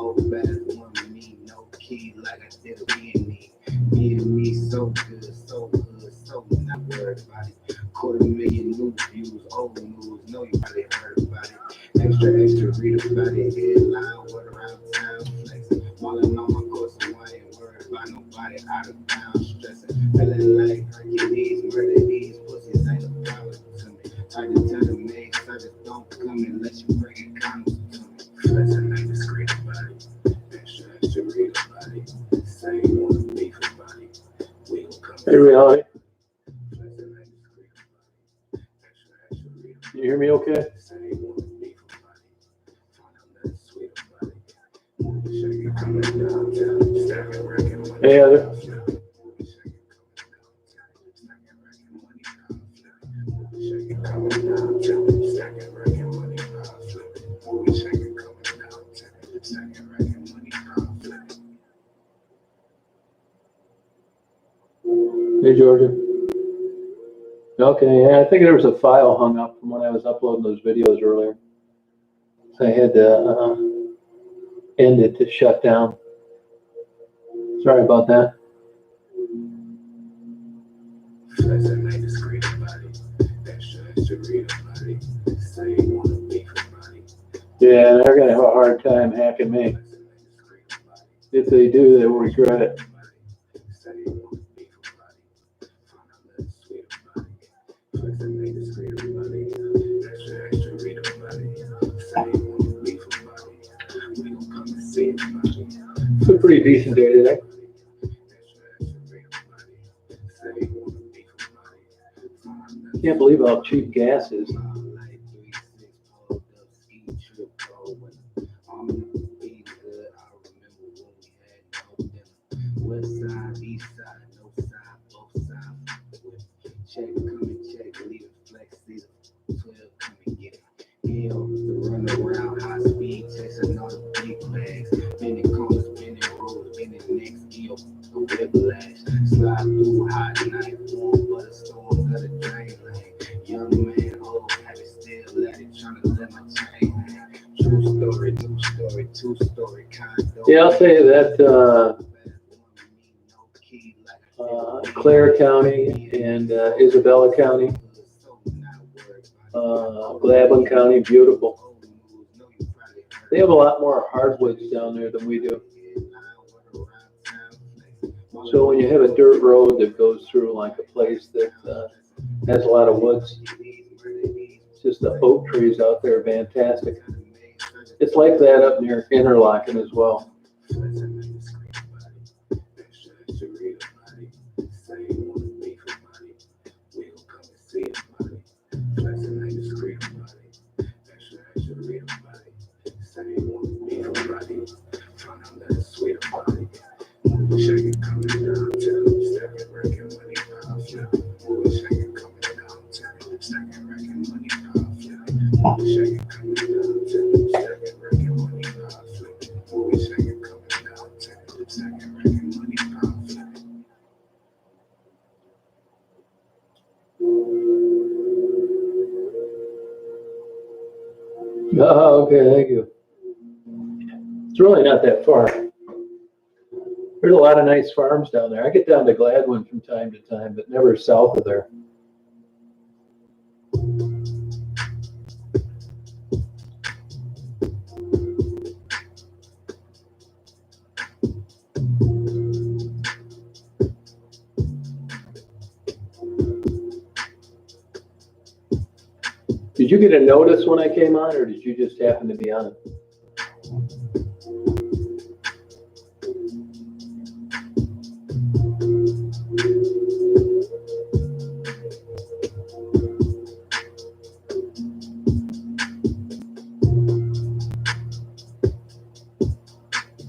whole bad woman, me, no key, like I did a me. Being me so good, so not worried about it. 250,000 new views, old news, know you probably heard about it. Extra, read about it, headline, word around town, flexing. Falling on my course, so I ain't worried about nobody out of town, stressing. Feeling like Hercules, murder these pussies ain't a problem to me. Try to tell the maid, service don't come unless you bring it condoms to me. Flexing ain't discreet about it. Extra, read about it. Say you wanna beef about it. We gon' come. Hey, reality. You hear me okay? Hey, Heather. Hey, Georgia. Okay, yeah, I think there was a file hung up from when I was uploading those videos earlier. So I had to end it to shut down. Sorry about that. Yeah, they're going to have a hard time hacking me. If they do, they will regret it. It's a pretty decent day today. Can't believe how cheap gas is. Run around high speed, chasing all the big bags. Spinning corners, spinning roads, spinning next gear, whiplash. Slide through hot night, warm butter storm, got a drain lane. Young man, old habit, still at it, trying to let my chain hang. True story, new story, two-story condo. Yeah, I'll tell you that Clare County and Isabella County, Gladwin County, beautiful. They have a lot more hardwoods down there than we do. So when you have a dirt road that goes through like a place that has a lot of woods, it's just the oak trees out there, fantastic. It's like that up near Interlaken as well. Oh, okay, thank you. It's really not that far. There's a lot of nice farms down there. I get down to Gladwin from time to time, but never south of there. Did you get a notice when I came on, or did you just happen to be on?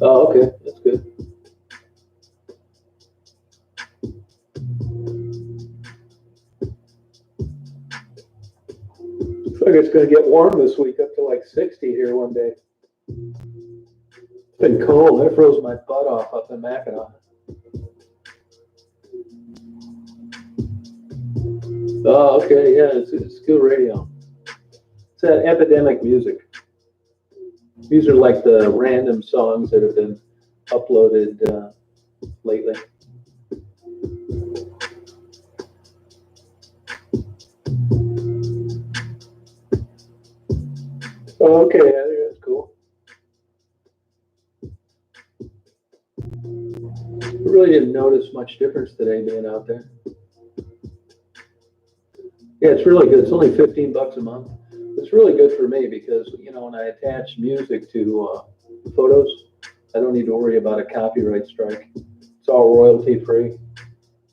Oh, okay, that's good. Looks like it's going to get warm this week, up to like 60 here one day. It's been cold. I froze my butt off up in Mackinac. Oh, okay, yeah, it's good radio. It's that epidemic music. These are like the random songs that have been uploaded lately. Okay, I think that's cool. I really didn't notice much difference today being out there. Yeah, it's really good. It's only $15 a month. It's really good for me because, you know, when I attach music to photos, I don't need to worry about a copyright strike. It's all royalty free.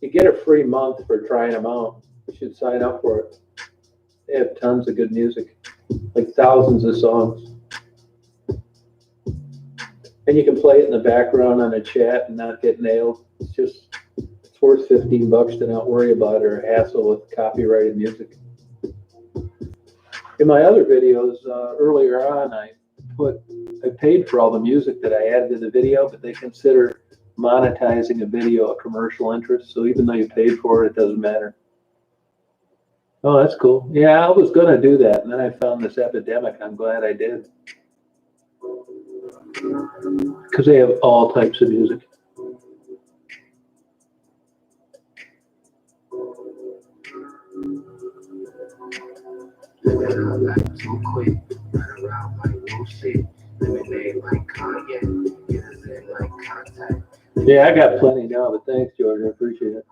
You get a free month for trying them out. You should sign up for it. They have tons of good music, like thousands of songs. And you can play it in the background on a chat and not get nailed. It's worth $15 to not worry about or hassle with copyrighted music. In my other videos earlier on, I paid for all the music that I added to the video, but they consider monetizing a video a commercial interest. So even though you paid for it, it doesn't matter. Oh, that's cool. Yeah, I was gonna do that, and then I found this epidemic. I'm glad I did. Because they have all types of music. Living a life too quick, run around like no shit. Lemonade like Kanye, get us in like contact. Yeah, I got plenty now, but thanks, Jordan. I appreciate it.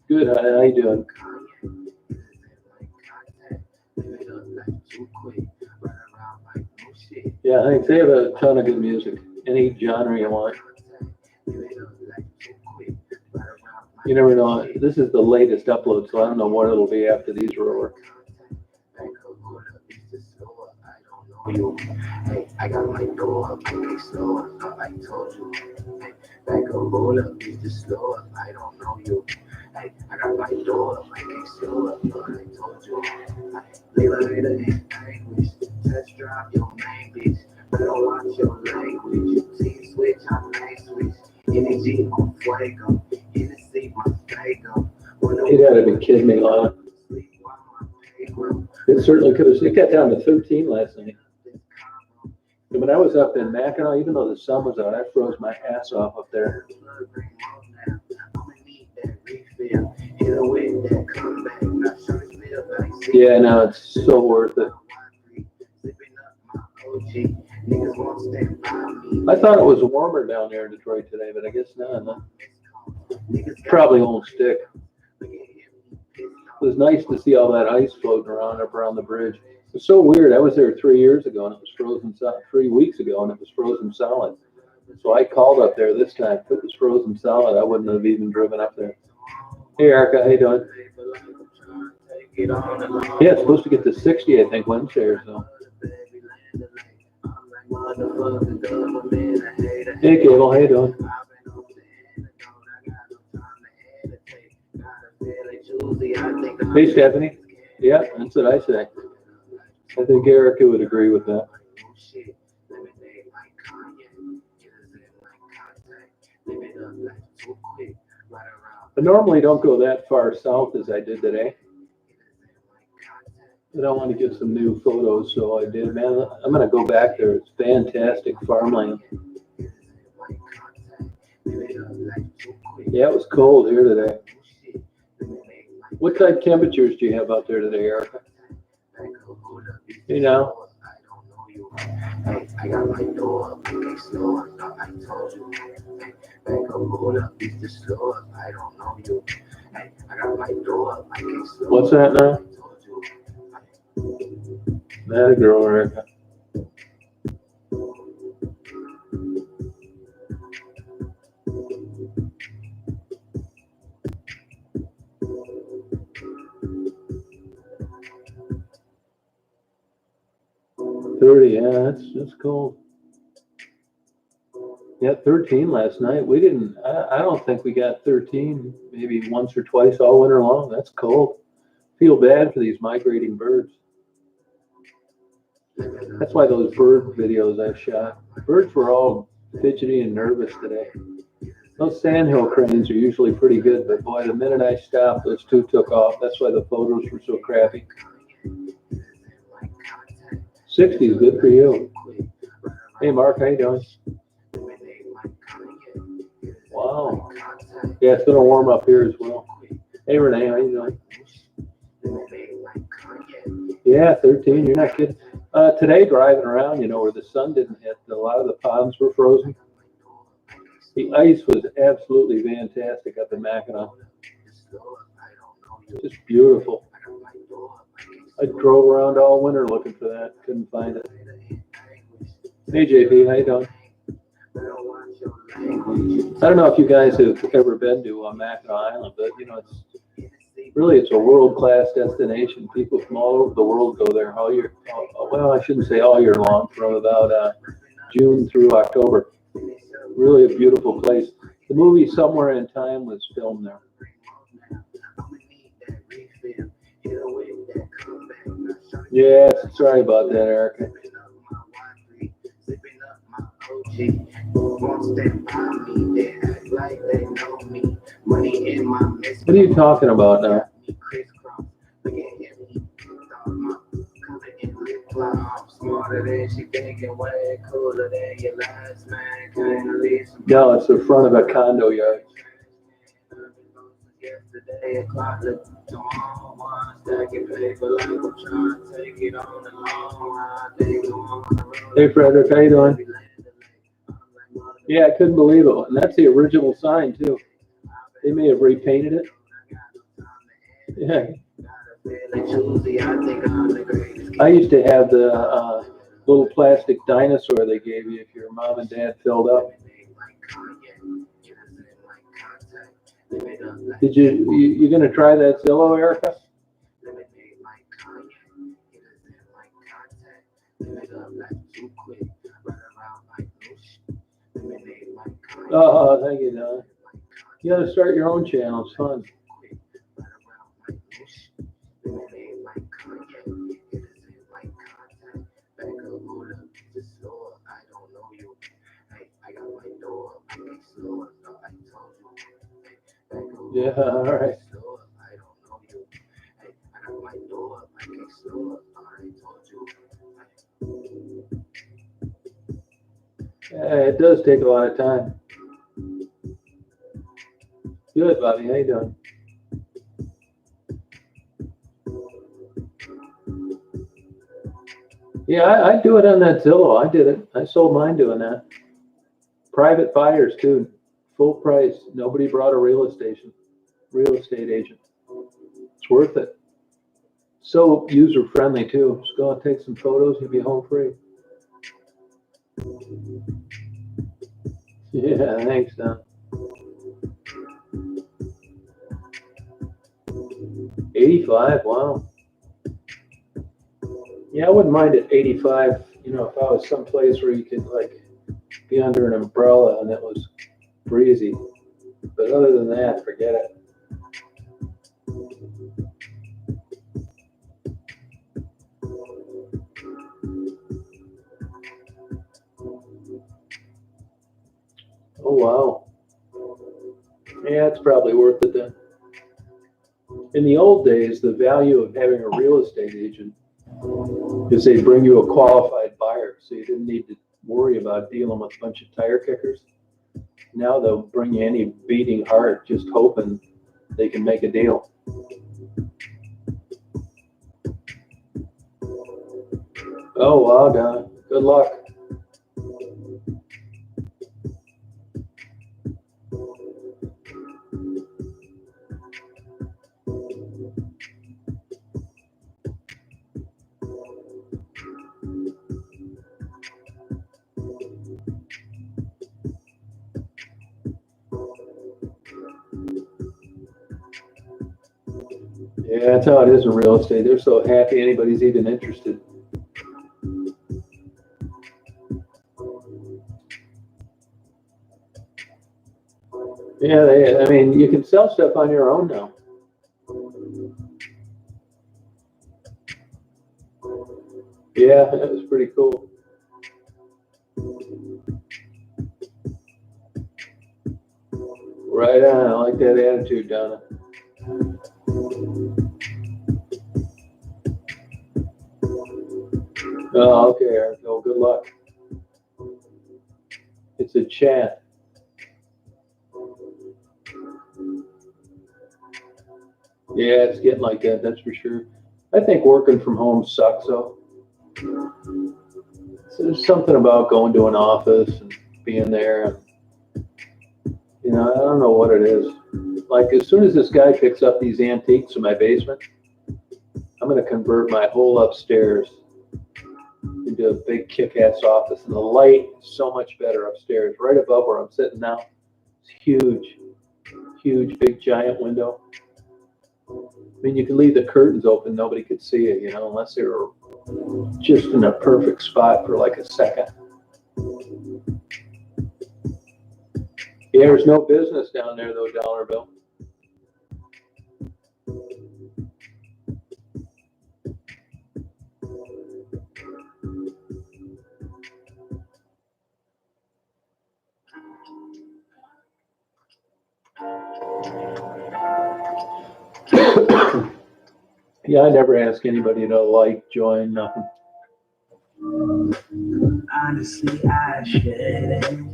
Good. How you doing? Yeah, thanks. They have a ton of good music. Any genre you want. You never know. This is the latest upload, so I don't know what it'll be after these are over. Hey, I got my door up, I slow up, I told you. Hey, back up, roll up, it's just slow up, I don't know you. Hey, I got my door up, I can't slow up, I told you. Later in language, test drive your main bitch. Better watch your language. Team switch, I'm lane switch. Energy on fuego, Hennessy, my fuego. You gotta be kidding me, Lana. It certainly could have. It got down to 13 last night. And when I was up in Mackinac, even though the sun was out, I froze my ass off up there. Yeah, no, it's so worth it. I thought it was warmer down there in Detroit today, but I guess not. Huh? Probably won't stick. It was nice to see all that ice floating around up around the bridge. It's so weird. I was there 3 years ago and it was frozen solid. 3 weeks ago and it was frozen solid. So I called up there this time. If it was frozen solid, I wouldn't have even driven up there. Hey, Erica, how you doing? Yeah, it's supposed to get to 60, I think, Wednesday or so. Hey, Cable, how you doing? Hey, Stephanie. Yeah, that's what I say. I think Erica would agree with that. I normally don't go that far south as I did today. I don't want to get some new photos, so I did. Man, I'm going to go back there. It's fantastic farmland. Yeah, it was cold here today. What type temperatures do you have out there today, Erica? You know? I got my door up, it's slow up, I told you. Back up, hold up, it's just slow up, I don't know you. I got my door up, I can't slow up. What's that now? That a girl, Erica. Yeah, that's cool. Yeah, 13 last night. We didn't. I don't think we got 13. Maybe once or twice all winter long. That's cold. Feel bad for these migrating birds. That's why those bird videos I shot. Birds were all fidgety and nervous today. Those sandhill cranes are usually pretty good, but boy, the minute I stopped, those two took off. That's why the photos were so crappy. 60 is good for you. Hey, Mark, how you doing? Wow. Yeah, it's gonna warm up here as well. Hey, Renee, how you doing? Yeah, 13. You're not kidding. Today, driving around, where the sun didn't hit, a lot of the ponds were frozen. The ice was absolutely fantastic up in Mackinac. Just beautiful. I drove around all winter looking for that. Couldn't find it. Hey, JP, how you doing? I don't know if you guys have ever been to Mackinac Island, but it's a world-class destination. People from all over the world go there all year. Well, I shouldn't say all year long, from about June through October. Really a beautiful place. The movie Somewhere in Time was filmed there. Yeah, sorry about that, Erica. What are you talking about now? No, it's the front of a condo yard. Hey, Frederick, how you doing? Yeah, I couldn't believe it. And that's the original sign, too. They may have repainted it. Yeah. I used to have the little plastic dinosaur they gave you if your mom and dad filled up. Did you gonna try that Zillow, Erica? Oh, thank you, Don. You gotta start your own channel. It's fun. Yeah, all right. Yeah, it does take a lot of time. Good, Bobby. How you doing? Yeah, I do it on that Zillow. I did it. I sold mine doing that. Private buyers too, full price. Nobody brought a real estate agent. It's worth it. So user friendly too. Just go and take some photos. You'll be home free. Yeah, thanks, Don. 85. Wow. Yeah, I wouldn't mind at 85. If I was someplace where you could be under an umbrella and it was breezy. But other than that, forget it. Oh, wow. Yeah, it's probably worth it then. In the old days, the value of having a real estate agent is they bring you a qualified buyer, so you didn't need to worry about dealing with a bunch of tire kickers. Now they'll bring you any beating heart, just hoping they can make a deal. Oh, wow, Don. Good luck. Yeah, that's how it is in real estate. They're so happy anybody's even interested. Yeah, you can sell stuff on your own now. Yeah, that was pretty cool. Right on. I like that attitude, Donna. Oh, okay, Eric. Oh, good luck. It's a chat. Yeah, it's getting like that, that's for sure. I think working from home sucks, though. So there's something about going to an office and being there. You know, I don't know what it is. Like, as soon as this guy picks up these antiques in my basement, I'm going to convert my whole upstairs into a big kick-ass office. And the light is so much better upstairs, right above where I'm sitting now. It's huge, huge, big, giant window. I mean, you could leave the curtains open, nobody could see it, you know, unless they were just in a perfect spot for like a second. Yeah, there's no business down there though, Dollar Bill. Yeah, I never ask anybody to like, join, nothing. Honestly, I shouldn't.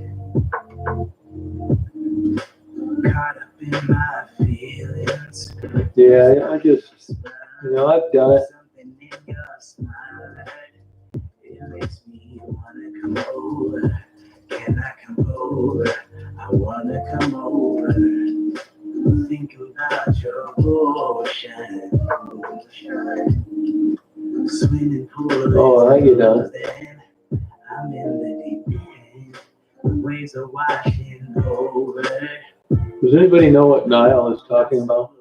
Caught up in my feelings. Yeah, I just, you know, I've done it. Something in your smile, it makes me wanna come over. Can I come over? I wanna come over. Think about your ocean. Swimming pool. Oh, I get done. I'm in the deep end. Waves are washing over. Does anybody know what Niall is talking about?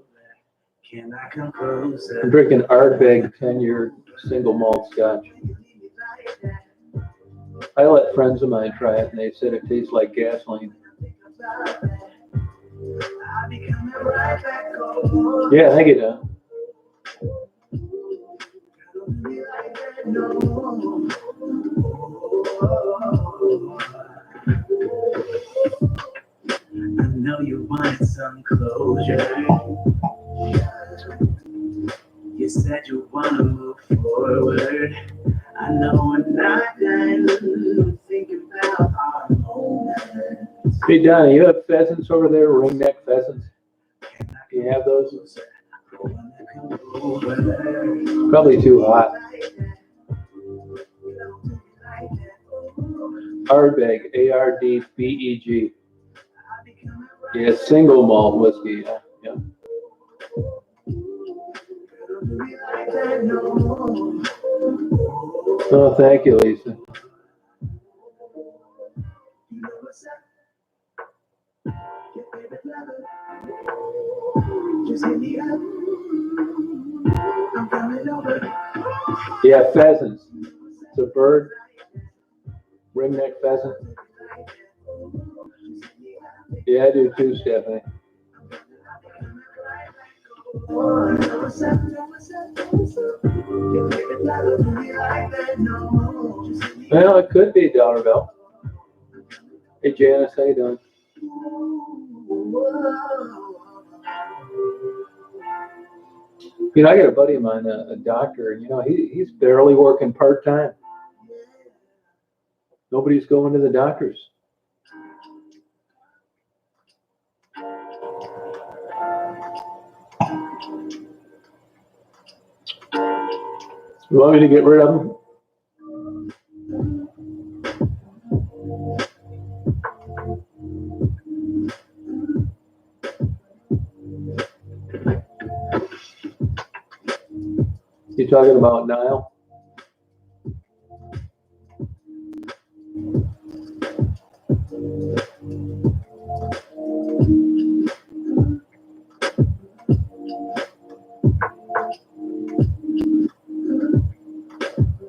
Can I come closer? I'm drinking Ardbeg 10-year single malt scotch. I let friends of mine try it, and they said it tastes like gasoline. Yeah, I get done. I know you wanted some closure. You said you want to move forward. I know we're not done thinking about our moments. Hey, Donnie, you have pheasants over there, ringneck pheasants? Do you have those? Probably too hot. Ardbeg, Ardbeg. Yeah, single malt whiskey. Yeah. Oh, thank you, Lisa. Yeah, pheasants. It's a bird. Ringneck pheasant. Yeah, I do too, Stephanie. Well, it could be Dollar Bill. Hey, Janice, how you doing? You know, I got a buddy of mine, a doctor, and you know, he's barely working part-time. Nobody's going to the doctors. You want me to get rid of them? You talking about Niall?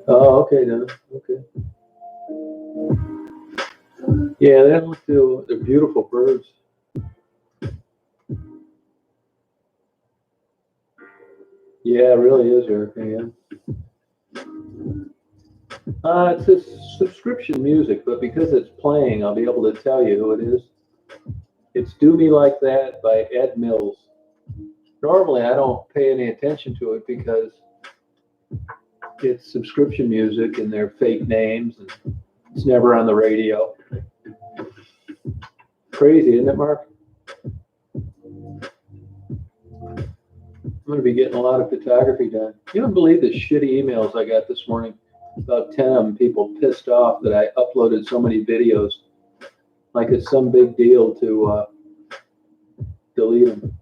Oh, okay then. Okay. Yeah, they're beautiful birds. Yeah, it really is, Erica. Yeah. It's a subscription music, but because it's playing, I'll be able to tell you who it is. It's "Do Me Like That" by Ed Mills. Normally, I don't pay any attention to it because it's subscription music and they're fake names and it's never on the radio. Crazy, isn't it, Mark? I'm going to be getting a lot of photography done. You don't believe the shitty emails I got this morning. About 10 of them, people pissed off that I uploaded so many videos. Like it's some big deal to delete them.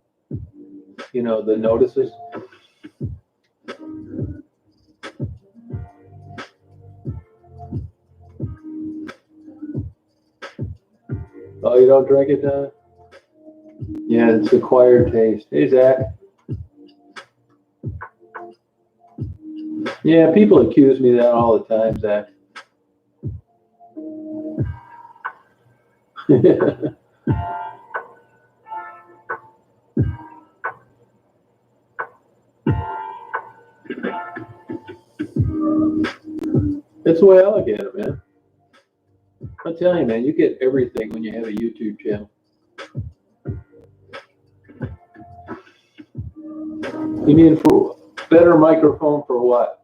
You know, the notices. Oh, you don't drink it, Don? Yeah, it's acquired taste. Hey, Zach. Yeah, people accuse me of that all the time, Zach. That's the way I look at it, man. I'm telling you, man, you get everything when you have a YouTube channel. You mean for better microphone for what?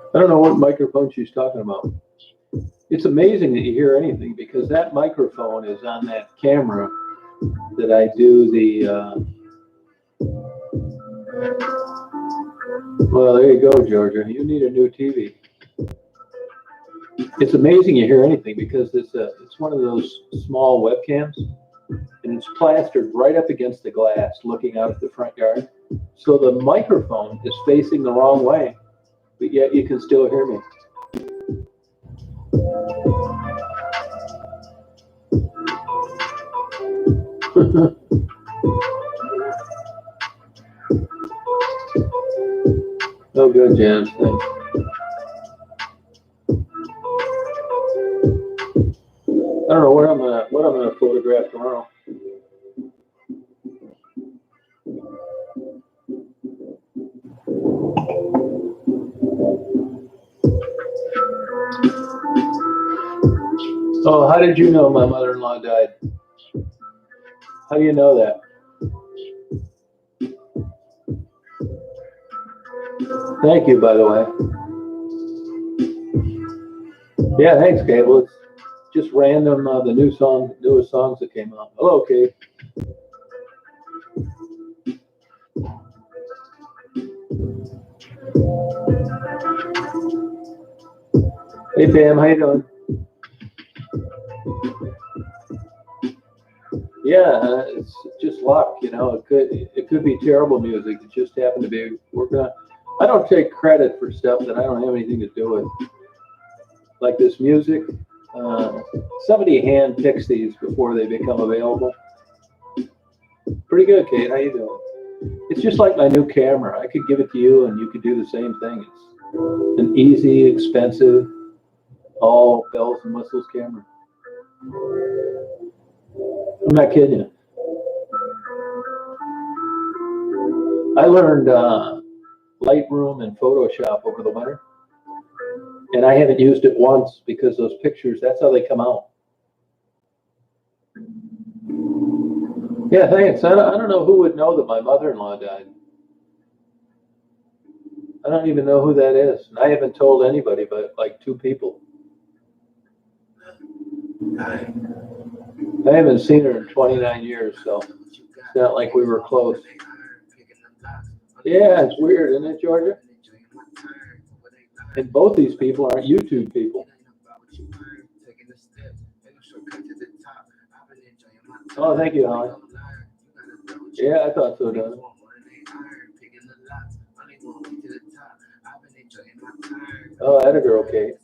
I don't know what microphone she's talking about. It's amazing that you hear anything because that microphone is on that camera that I do the, well, there you go, Georgia. You need a new TV. It's amazing you hear anything because it's one of those small webcams and it's plastered right up against the glass looking out at the front yard. So the microphone is facing the wrong way, but yet you can still hear me. Oh, good, Jan. Thanks. I don't know what I'm gonna photograph tomorrow. Oh, how did you know my mother-in-law died? How do you know that? Thank you, by the way. Yeah, thanks, Cable. It's just random, the newest songs that came out. Hello, Kate. Hey, Pam, how you doing? Yeah, it's just luck, you know. It could be terrible music. It just happened to be. I don't take credit for stuff that I don't have anything to do with. Like this music, somebody hand-picks these before they become available. Pretty good, Kate. How you doing? It's just like my new camera. I could give it to you, and you could do the same thing. It's an easy, expensive, all bells and whistles camera. I'm not kidding you. I learned Lightroom and Photoshop over the winter, and I haven't used it once because those pictures, that's how they come out. Yeah, thanks. I don't know who would know that my mother-in-law died. I don't even know who that is. And I haven't told anybody but like 2 people. I haven't seen her in 29 years, so it's not like we were close. Yeah, it's weird, isn't it, Georgia? And both these people aren't YouTube people. Oh, thank you, Holly. Yeah, I thought so, Don. Oh, that a girl, Kate.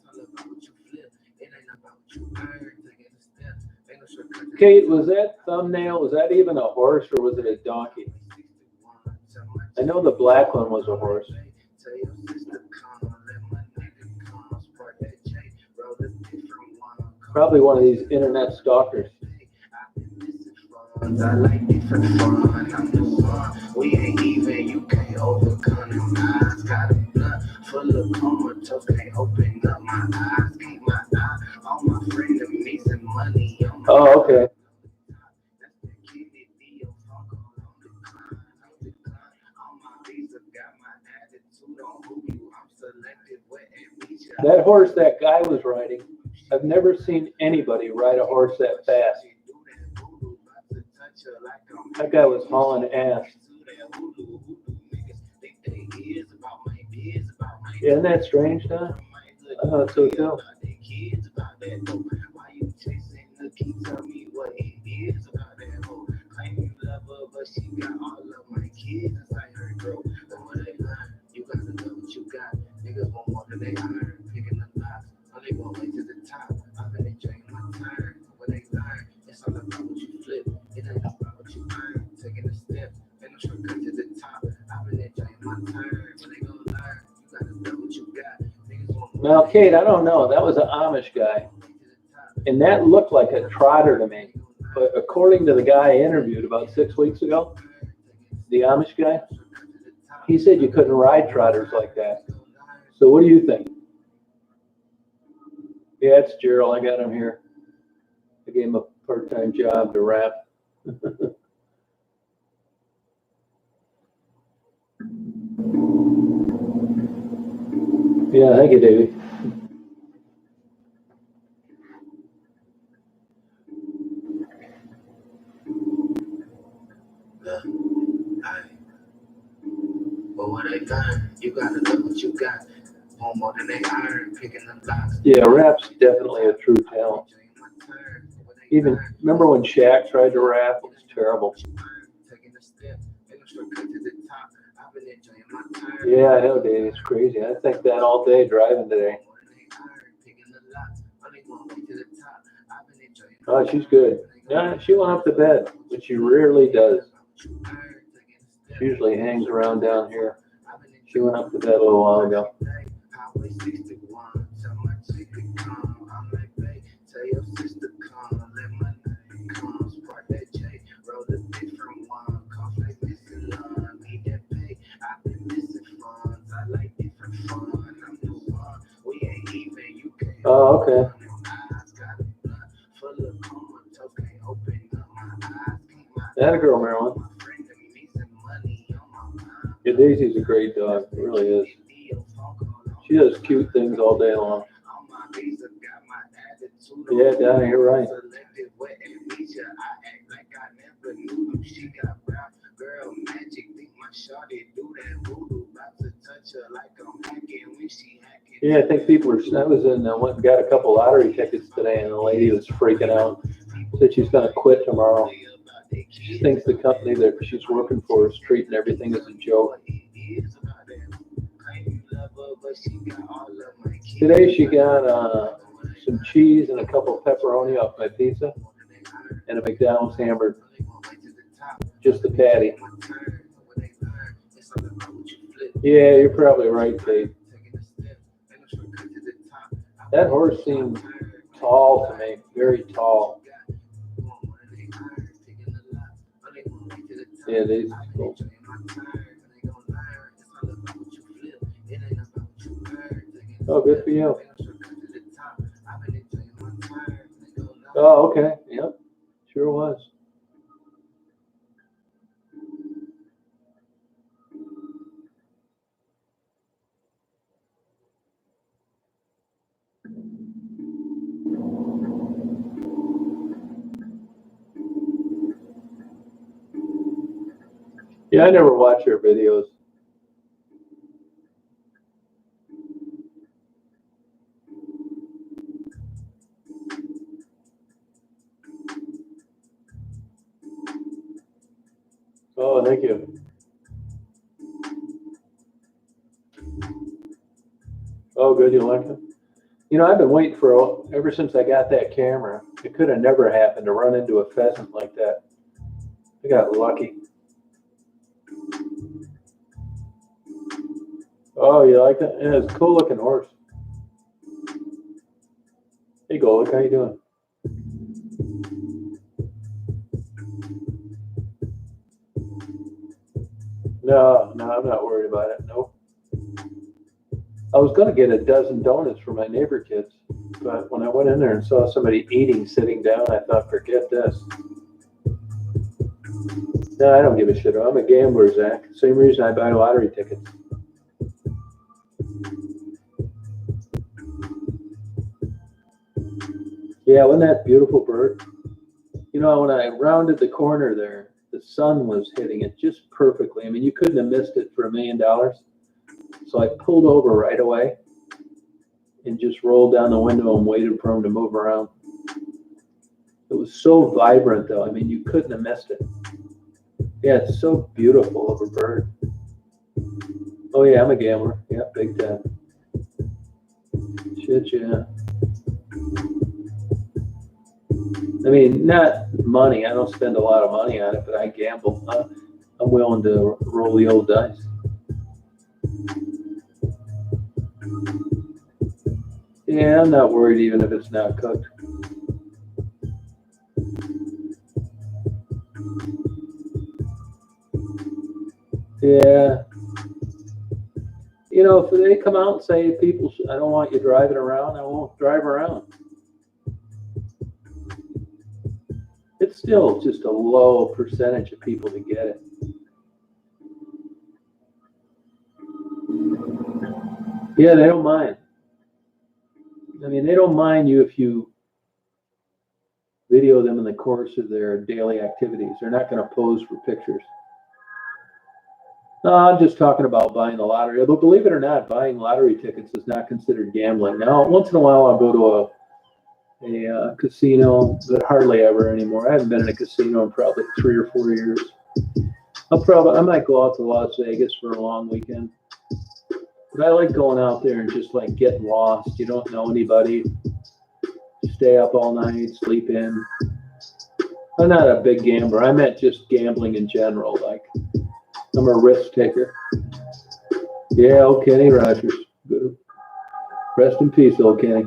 Kate, was that thumbnail, was that even a horse or was it a donkey? I know the black one was a horse. Probably one of these internet stalkers. I like different fun. I'm the one. We ain't even. You can't overcome them eyes. Got a blunt full of comatose. Can't open up my eyes. Keep my eye on my friend and me some money on my. Oh, okay. That's the kid that deal. Funk on the decline. On my visa, got my attitude on who you. I'm selective. What and meet you. That horse that guy was riding, I've never seen anybody ride a horse that fast. That guy was hauling ass. Yeah, isn't that strange, Don? I thought so too. You gotta know what you got. Niggas want more than they earn. Picking the lots. Only one way to the top. I've been enjoying my time. When they learn, it's all about what you flip. It ain't about what you earn. Taking a step. Ain't no shortcut to the top. I've been enjoying my time. When they gon' learn, you gotta know what you got. Niggas want more. Now, Kate, I don't know. That was an Amish guy. And that looked like a trotter to me. But according to the guy I interviewed about 6 weeks ago, the Amish guy, he said you couldn't ride trotters like that. So what do you think? Yeah, it's Gerald. I got him here. I gave him a part-time job to rap. Yeah, thank you, Davey. But what they learn, you gotta know what you got. Want more than they earn. Picking the lots. Yeah, rap's definitely a true talent. Even, remember when Shaq tried to rap? It was terrible. Yeah, I know, Dave. It's crazy. I think that all day driving today. Oh, she's good. Yeah, she went up to bed, which she rarely does. She usually hangs around down here. She went up to bed a little while ago. Oh, okay. That a girl, Marilyn. Yeah, Daisy's a great dog. It really is. She does cute things all day long. Yeah, Donnie, you're right. Yeah, I think people are. I was in. I went and got a couple lottery tickets today, and the lady was freaking out. Said she's going to quit tomorrow. She thinks the company that she's working for is treating everything as a joke. Today she got some cheese and a couple of pepperoni off my pizza and a McDonald's hamburger. Just the patty. Yeah, you're probably right, Kate. That horse seemed tall to me, very tall. Yeah, these cool. Oh, good for you. Oh, okay. Yep. Sure was. Yeah, I never watch her videos. Oh, thank you. Oh, good. You like them? You know, I've been waiting for ever since I got that camera. It could have never happened to run into a pheasant like that. I got lucky. Oh, you like that? Yeah, it's a cool looking horse. Hey, Golik, how you doing? No, I'm not worried about it. Nope. I was going to get a dozen donuts for my neighbor kids, but when I went in there and saw somebody eating sitting down, I thought, forget this. No, I don't give a shit. I'm a gambler, Zach. Same reason I buy lottery tickets. Yeah, wasn't that beautiful bird? You know, when I rounded the corner there, the sun was hitting it just perfectly. I mean, you couldn't have missed it for $1 million. So I pulled over right away and just rolled down the window and waited for him to move around. It was so vibrant, though. I mean, you couldn't have missed it. Yeah, it's so beautiful of a bird. Oh, yeah, I'm a gambler. Yeah, big time. Shit, yeah. I mean, not money. I don't spend a lot of money on it, but I gamble. I'm willing to roll the old dice. Yeah, I'm not worried even if it's not cooked. Yeah. You know, if they come out and say, people, I don't want you driving around, I won't drive around. It's still just a low percentage of people to get it. Yeah, they don't mind. I mean, they don't mind you if you video them in the course of their daily activities. They're not going to pose for pictures. No, I'm just talking about buying the lottery. Although, believe it or not, buying lottery tickets is not considered gambling. Now, once in a while, I'll go to a casino, but hardly ever anymore. I haven't been in a casino in probably 3 or 4 years. I might go out to Las Vegas for a long weekend. But I like going out there and just like getting lost. You don't know anybody. Stay up all night, sleep in. I'm not a big gambler. I meant just gambling in general. Like, I'm a risk taker. Yeah, old Kenny Rogers. Good. Rest in peace, old Kenny.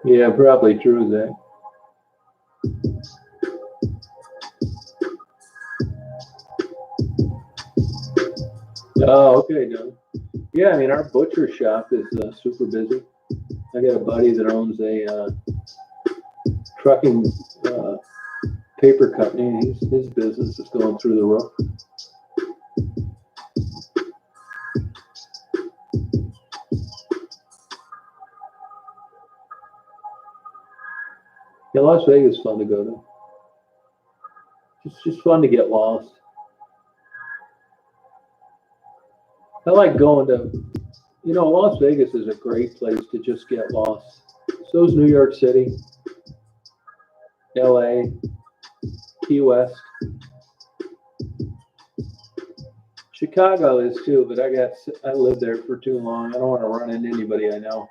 Yeah, probably true, Zach. Oh, okay, John. Yeah, I mean, our butcher shop is super busy. I got a buddy that owns a trucking paper company, and his business is going through the roof. Yeah, Las Vegas is fun to go to. It's just fun to get lost. I like going to, you know, Las Vegas is a great place to just get lost. So is New York City, LA, Key West. Chicago is too, but I lived there for too long. I don't want to run into anybody I know.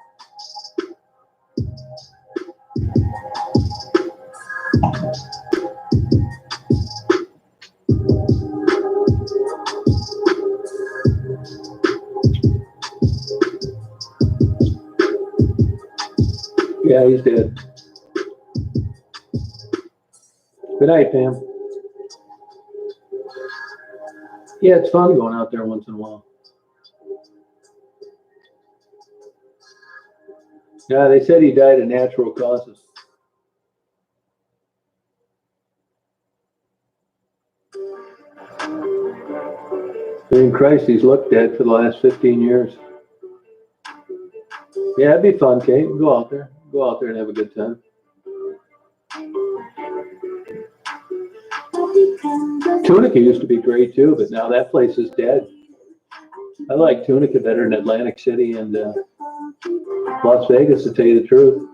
Yeah, he's dead. Good night, Pam. Yeah, it's fun going out there once in a while. Yeah, they said he died of natural causes. I mean, Christ, he's looked dead for the last 15 years. Yeah, it'd be fun, Kate. Go out there. Go out there and have a good time. Tunica used to be great too, but now that place is dead. I like Tunica better than Atlantic City and Las Vegas, to tell you the truth.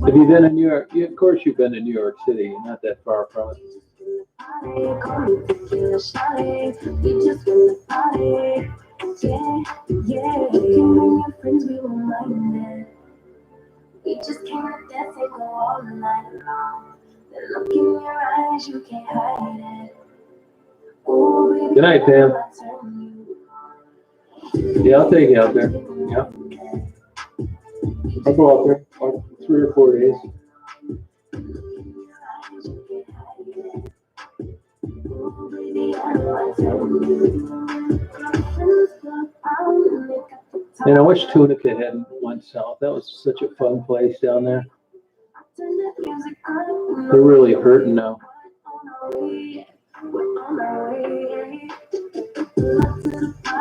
Have you been in New York? Yeah, of course you've been to New York City. You're not that far from it. We just can't let that take all night long. The look in your eyes, you can't hide it. Ooh, baby, good night, Pam. Yeah, I'll take you out there. Yeah. I'll go out there for 3 or 4 days. And I wish Tunica hadn't went south. That was such a fun place down there. They're really hurting now.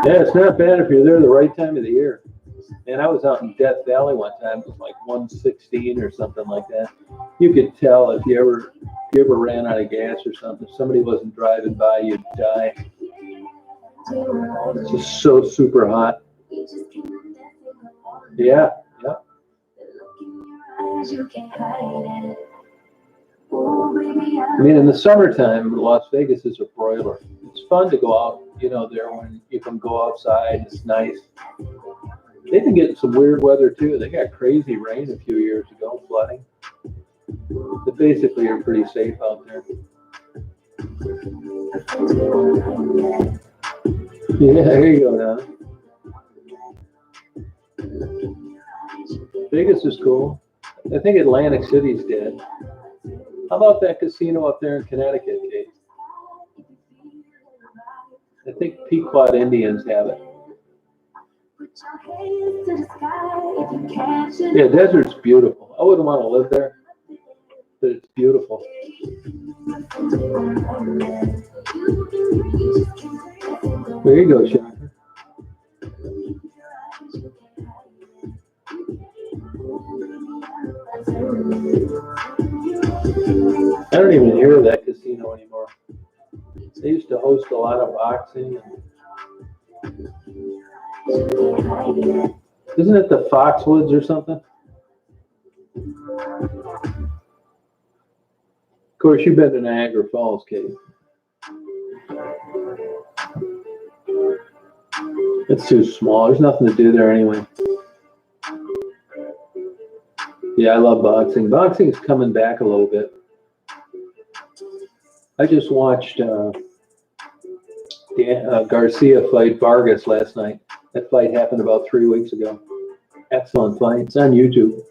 Yeah, it's not bad if you're there the right time of the year. And I was out in Death Valley one time. It was like 116 or something like that. You could tell if you ever ran out of gas or something. If somebody wasn't driving by, you'd die. It's just so super hot. Yeah, yeah. I mean, in the summertime, Las Vegas is a broiler. It's fun to go out, there when you can go outside. It's nice. They've been getting some weird weather too. They got crazy rain a few years ago, flooding. But basically, you're pretty safe out there. Yeah, there you go, now. Vegas is cool. I think Atlantic City's dead. How about that casino up there in Connecticut, Kate? I think Pequot Indians have it. Yeah, desert's beautiful. I wouldn't want to live there, but it's beautiful. There you go, Shocker. I don't even hear of that casino anymore. They used to host a lot of boxing. Isn't it the Foxwoods or something? Of course, you've been to Niagara Falls, Kate. It's too small. There's nothing to do there anyway. Yeah, I love boxing. Boxing's coming back a little bit. I just watched Garcia fight Vargas last night. That fight happened about 3 weeks ago. Excellent fight. It's on YouTube.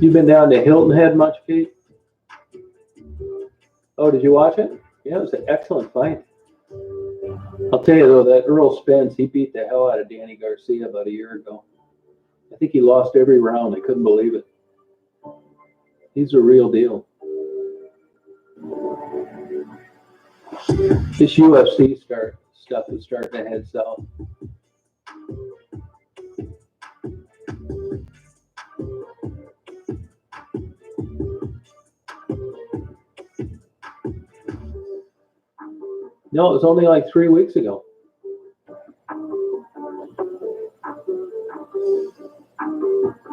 You been down to Hilton Head much, Pete? Oh, did you watch it? Yeah, it was an excellent fight. I'll tell you though, that Earl Spence, he beat the hell out of Danny Garcia about a year ago. I think he lost every round. I couldn't believe it. He's a real deal. This UFC stuff is starting to head south. No, it was only like 3 weeks ago.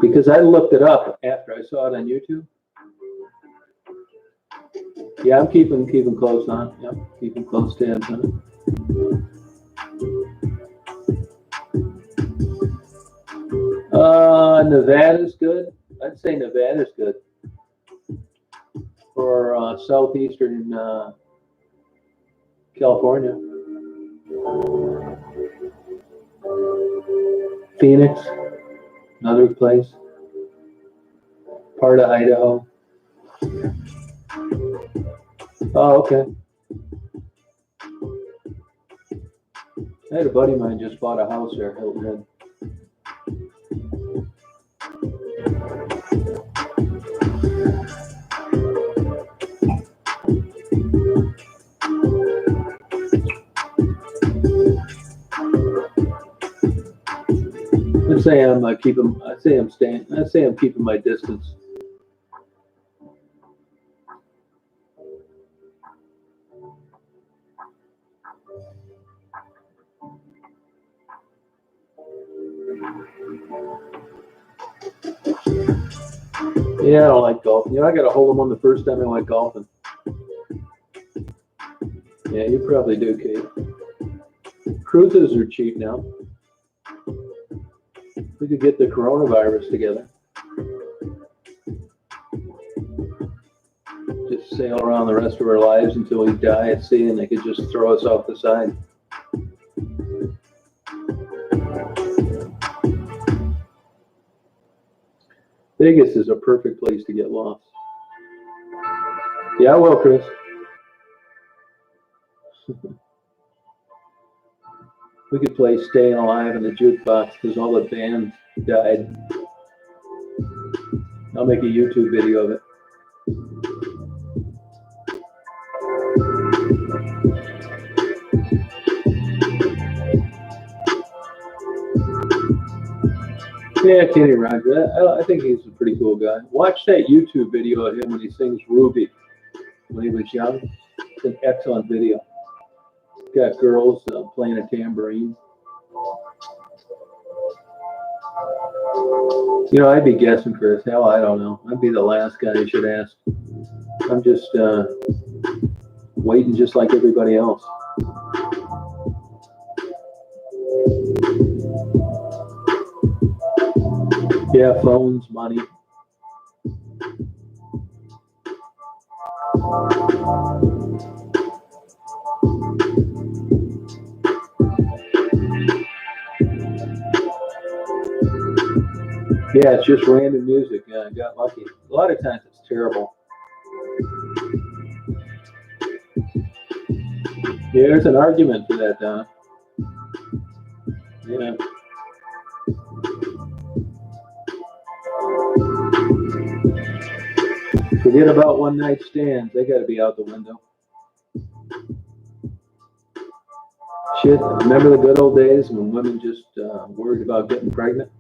Because I looked it up after I saw it on YouTube. Yeah, I'm keeping close on. Yep, keeping close tabs on it. Nevada's good. I'd say Nevada's good for southeastern California. Phoenix, another place. Part of Idaho. Oh, okay. I had a buddy of mine just bought a house there, Hilton Head. I'd say I'm keeping my distance. Yeah, I don't like golfing. I got to hold them on the first time I went golfing. Yeah, you probably do, Kate. Cruises are cheap now. We could get the coronavirus together. just sail around the rest of our lives until we die at sea, and they could just throw us off the side. Vegas is a perfect place to get lost. Yeah, well, Chris. We could play Staying Alive in the jukebox because all the bands died. I'll make a YouTube video of it. Yeah, Kenny Rogers. I think he's a pretty cool guy. Watch that YouTube video of him when he sings Ruby when he was young. It's an excellent video. Got girls playing a tambourine. You know, I'd be guessing, Chris. Hell, I don't know. I'd be the last guy you should ask. I'm just waiting just like everybody else. Yeah, phones, money. Yeah, it's just random music. Yeah, I got lucky. A lot of times it's terrible. Yeah, there's an argument for that, Donna. Yeah. Forget about one night stands. They got to be out the window. Shit, remember the good old days when women just worried about getting pregnant?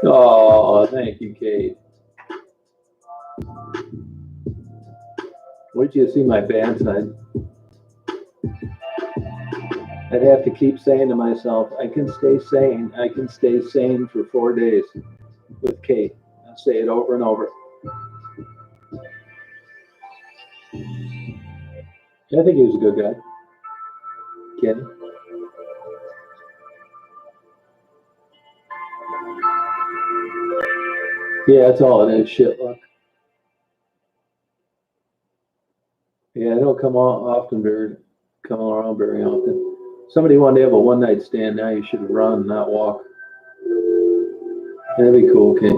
Oh, thank you, Kate. Wait till you see my bad side. I'd have to keep saying to myself, I can stay sane. I can stay sane for 4 days with Kate. I say it over and over. I think he was a good guy. Kenny. Yeah, that's all it is. Shit luck. Yeah, I don't come around very often. Somebody wanted to have a one night stand. Now you should run, not walk. That'd be cool, Kate.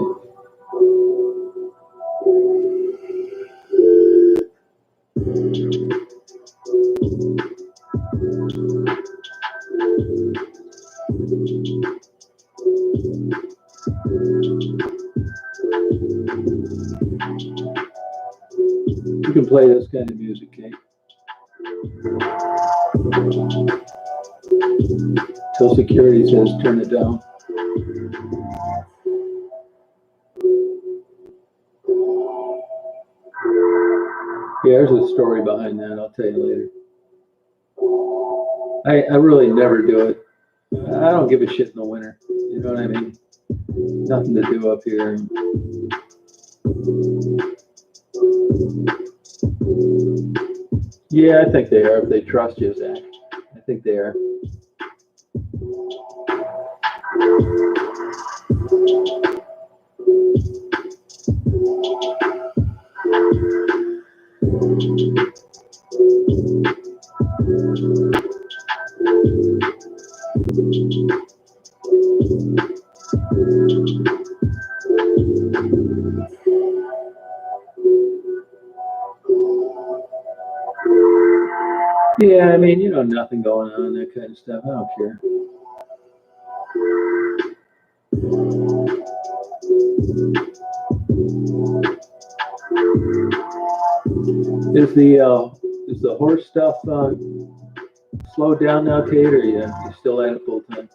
You can play this kind of music, Kate. Till security says turn it down. Yeah, there's a story behind that. I'll tell you later. I really never do it. I don't give a shit in the winter. You know what I mean? Nothing to do up here. Yeah, I think they are. If they trust you, Zach. I think they are. Yeah, I mean, you know, nothing going on, that kind of stuff. I don't care. Is the horse stuff slowed down now, Kate, or you still at it full time?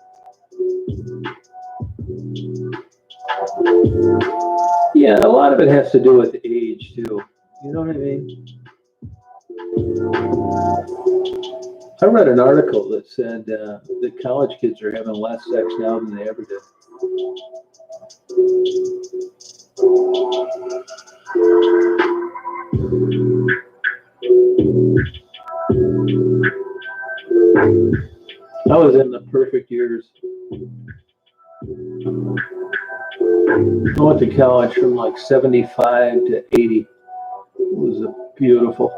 Yeah, a lot of it has to do with age too. You know what I mean? I read an article that said that college kids are having less sex now than they ever did. I was in the perfect years. I went to college from like 75 to 80. It was beautiful.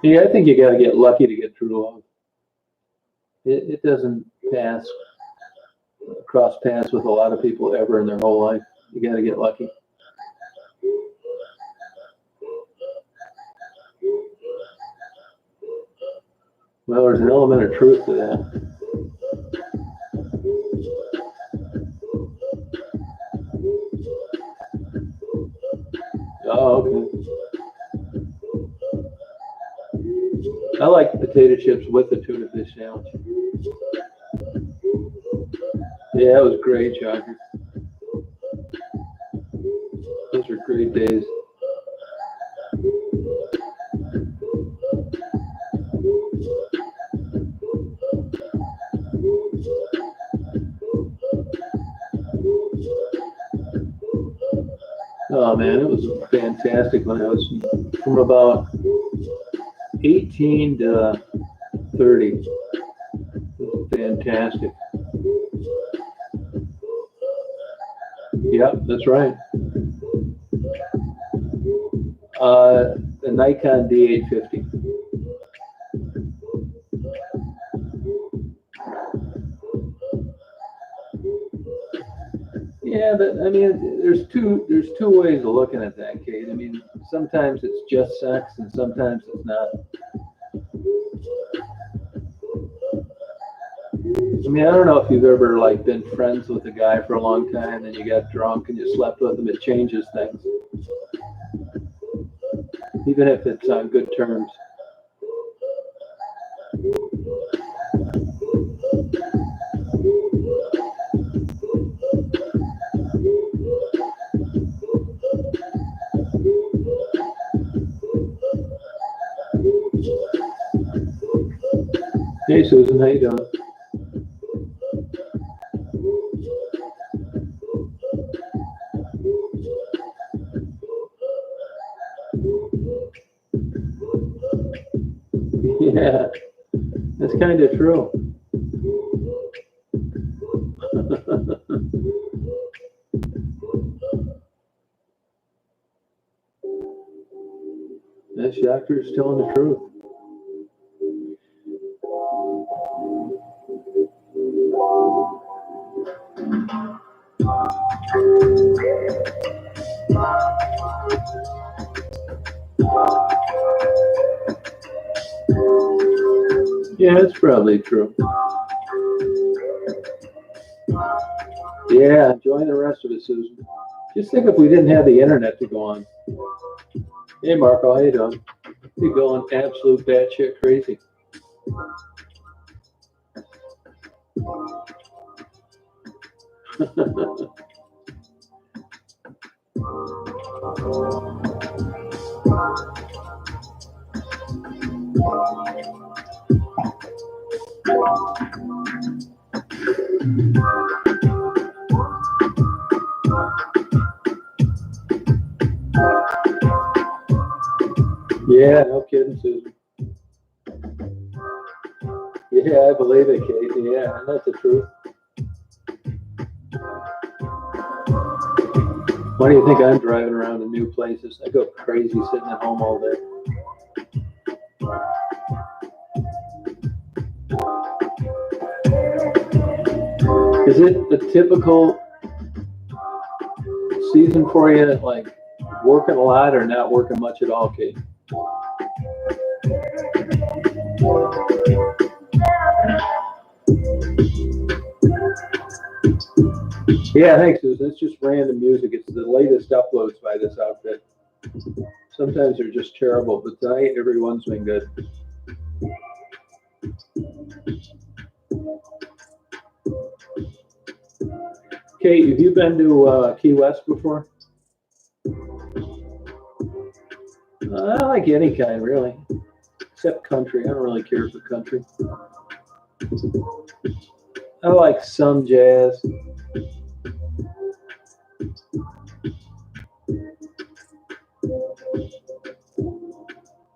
Yeah, I think you got to get lucky to get true love. It doesn't cross paths with a lot of people ever in their whole life. You got to get lucky. Well, there's an element of truth to that. Oh, okay. I like potato chips with the tuna fish sandwich. Yeah, it was great, Jocker. Those were great days. Oh man, it was fantastic when I was from about 18 to 30. It was fantastic. Yep, that's right. The Nikon D850. Yeah, but I mean, there's two ways of looking at that, Kate. I mean, sometimes it's just sex, and sometimes it's not. I mean, I don't know if you've ever like been friends with a guy for a long time, and you got drunk and you slept with him. It changes things, even if it's on good terms. Hey, Susan, how you doing? Yeah, that's kind of true. This doctor's telling the truth. Yeah, it's probably true. Yeah, join the rest of it, Susan. Just think if we didn't have the internet to go on. Hey, Marco, how you doing? You're going absolute batshit crazy. Yeah, no kidding, Susan. Yeah, I believe it, Kate. Yeah, and that's the truth. Why do you think I'm driving around to new places? I go crazy sitting at home all day. Is it the typical season for you, like working a lot or not working much at all, Kate? Yeah, thanks, Susan. It's just random music. It's the latest uploads by this outfit. Sometimes they're just terrible, but tonight everyone's been good. Kate, have you been to Key West before? I like any kind, really, except country. I don't really care for country. I like some jazz.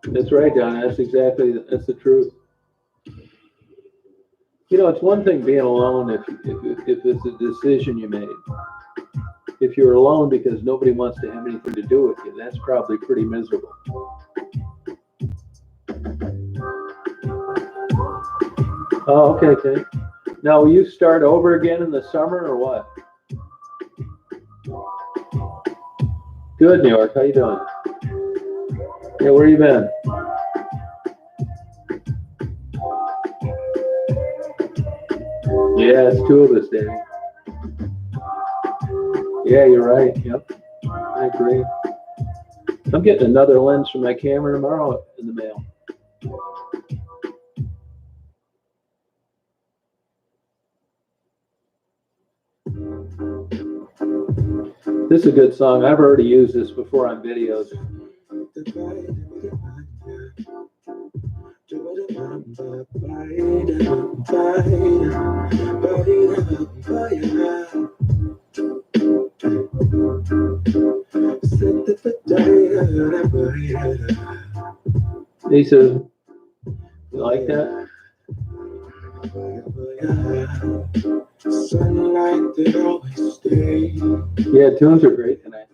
That's right, Donna. That's the truth. know, it's one thing being alone if it's a decision you made. If you're alone because nobody wants to have anything to do with you, that's probably pretty miserable. Oh, okay, Kate. Now, will you start over again in the summer or what? Good, New York. How you doing? Yeah, where you been? Yeah, it's two of us, Danny. Yeah, you're right. Yep, I agree. I'm getting another lens for my camera tomorrow in the mail. This is a good song. I've already used this before on videos. Lisa, you like that? Yeah, tunes are great tonight.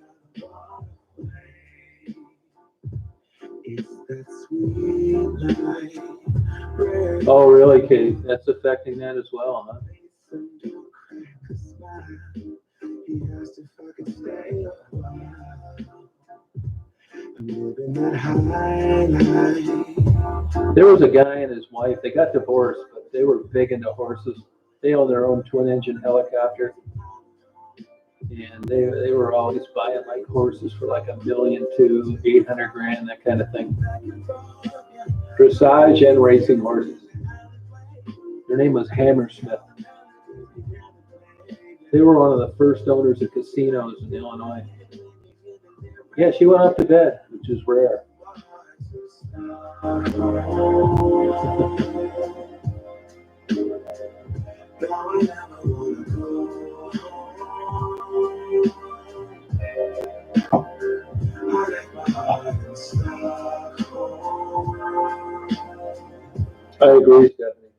Oh, really, Kate? That's affecting that as well, huh? There was a guy and his wife, they got divorced, but they were big into horses. They own their own twin-engine helicopter. And they were always buying like horses for like $1 million to 800 grand, that kind of thing. Dressage and racing horses. Their name was Hammersmith. They were one of the first owners of casinos in Illinois. Yeah, she went up to bed, which is rare. I agree, Stephanie.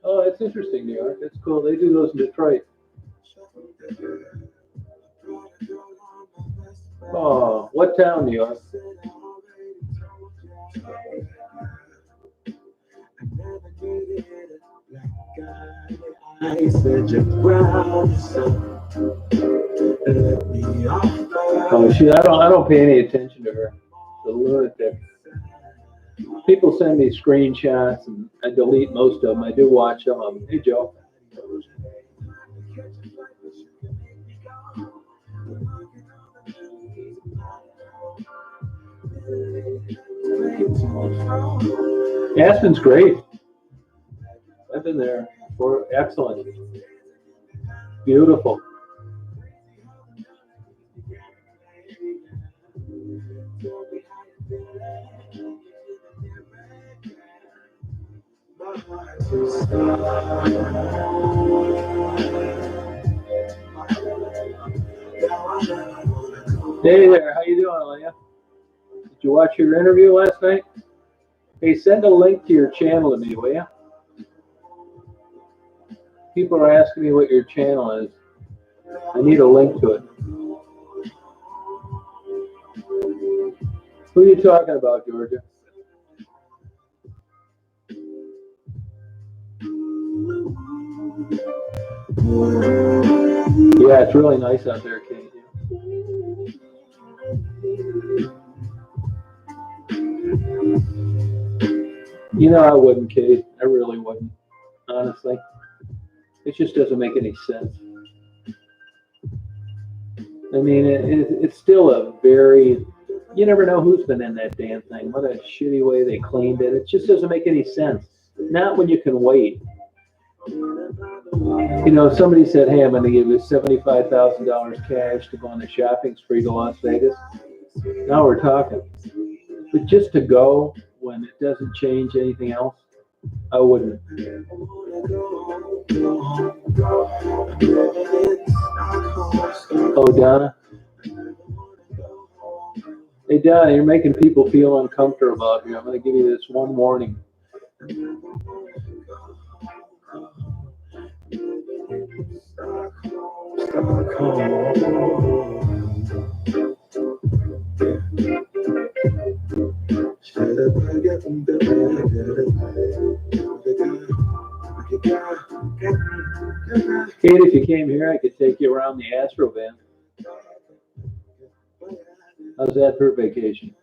Oh, that's interesting, New York. That's cool. They do those in Detroit. Oh, what town, New York? Oh, I don't pay any attention to her. The lunatic. People send me screenshots and I delete most of them. I do watch them. Hey, Joe. Aspen's great. I've been there for excellent. Beautiful. Hey there, how you doing, Alea? Did you watch your interview last night? Hey, send a link to your channel to me, will you? People are asking me what your channel is. I need a link to it. Who are you talking about, Georgia? Yeah, it's really nice out there, Kate. You know, I wouldn't, Kate. I really wouldn't, honestly. It just doesn't make any sense. I mean, it's still a very, you never know who's been in that damn thing. What a shitty way they cleaned it. It just doesn't make any sense. Not when you can wait. You know, somebody said, hey, I'm going to give you $75,000 cash to go on a shopping spree to Las Vegas. Now we're talking. But just to go when it doesn't change anything else, I wouldn't. Oh, Donna? Hey, Donnie, you're making people feel uncomfortable out here. I'm going to give you this one warning. Kate, if you came here, I could take you around the Astro van. How's that for vacation?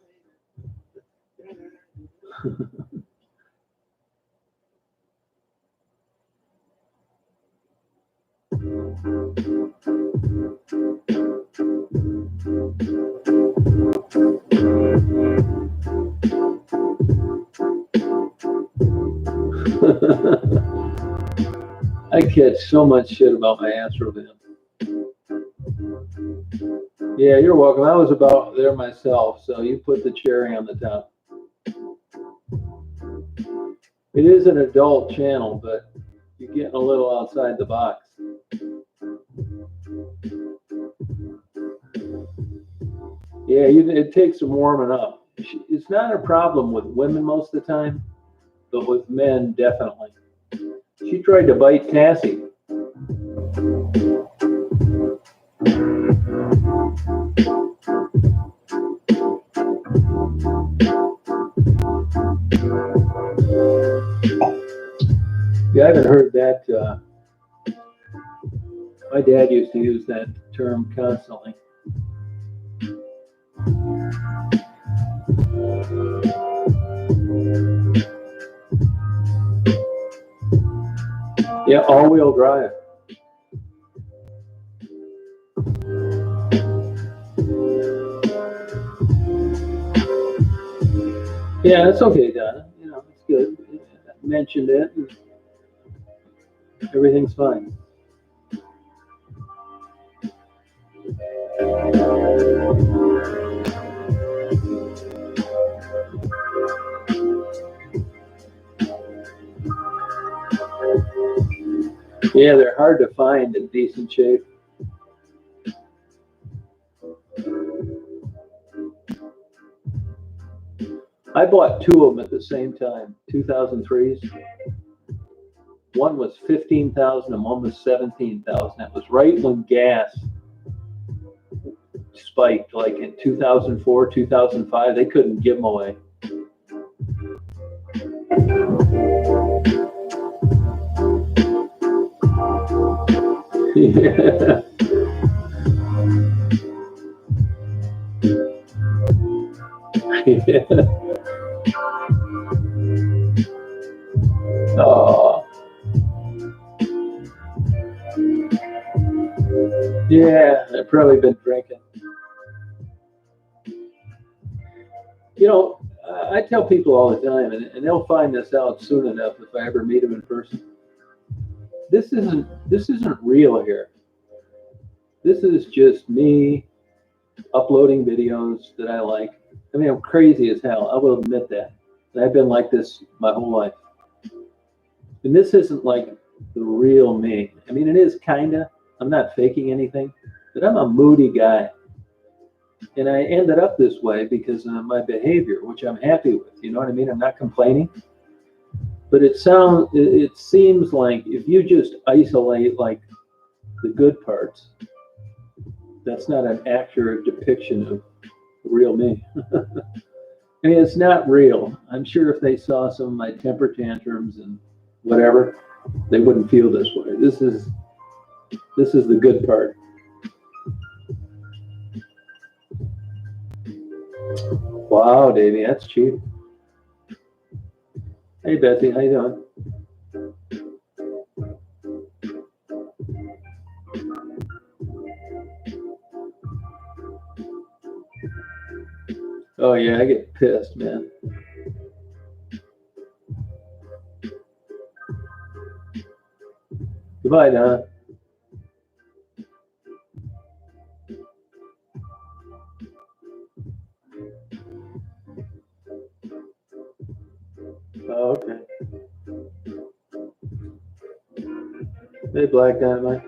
I catch so much shit about my Astro van. Yeah, you're welcome. I was about there myself, so you put the cherry on the top. It is an adult channel, but you're getting a little outside the box. Yeah, it takes some warming up. It's not a problem with women most of the time, but with men, definitely. She tried to bite Cassie. Yeah, I haven't heard that. My dad used to use that term constantly. Yeah, all-wheel drive. Yeah, that's okay, Donna. You know, it's good. I mentioned it. Everything's fine. Yeah, they're hard to find in decent shape. I bought two of them at the same time, 2003s. One was 15,000 and one was 17,000. It was right when gas spiked, like in 2004, 2005. They couldn't give them away. Yeah. Yeah. Oh. Yeah, I've probably been drinking. You know, I tell people all the time, and they'll find this out soon enough if I ever meet them in person. This isn't real here. This is just me uploading videos that I like. I mean, I'm crazy as hell. I will admit that. And I've been like this my whole life. And this isn't like the real me. I mean, it is kinda. I'm not faking anything, but I'm a moody guy. And I ended up this way because of my behavior, which I'm happy with. You know what I mean? I'm not complaining. But it seems like if you just isolate like the good parts, that's not an accurate depiction of real me. I mean, it's not real. I'm sure if they saw some of my temper tantrums and whatever, they wouldn't feel this way. This is the good part. Wow, Davey, that's cheap. Hey, Betsy, how you doing? Oh yeah, I get pissed, man. Goodbye, Donna. Oh, okay. Hey, Black Dynamite.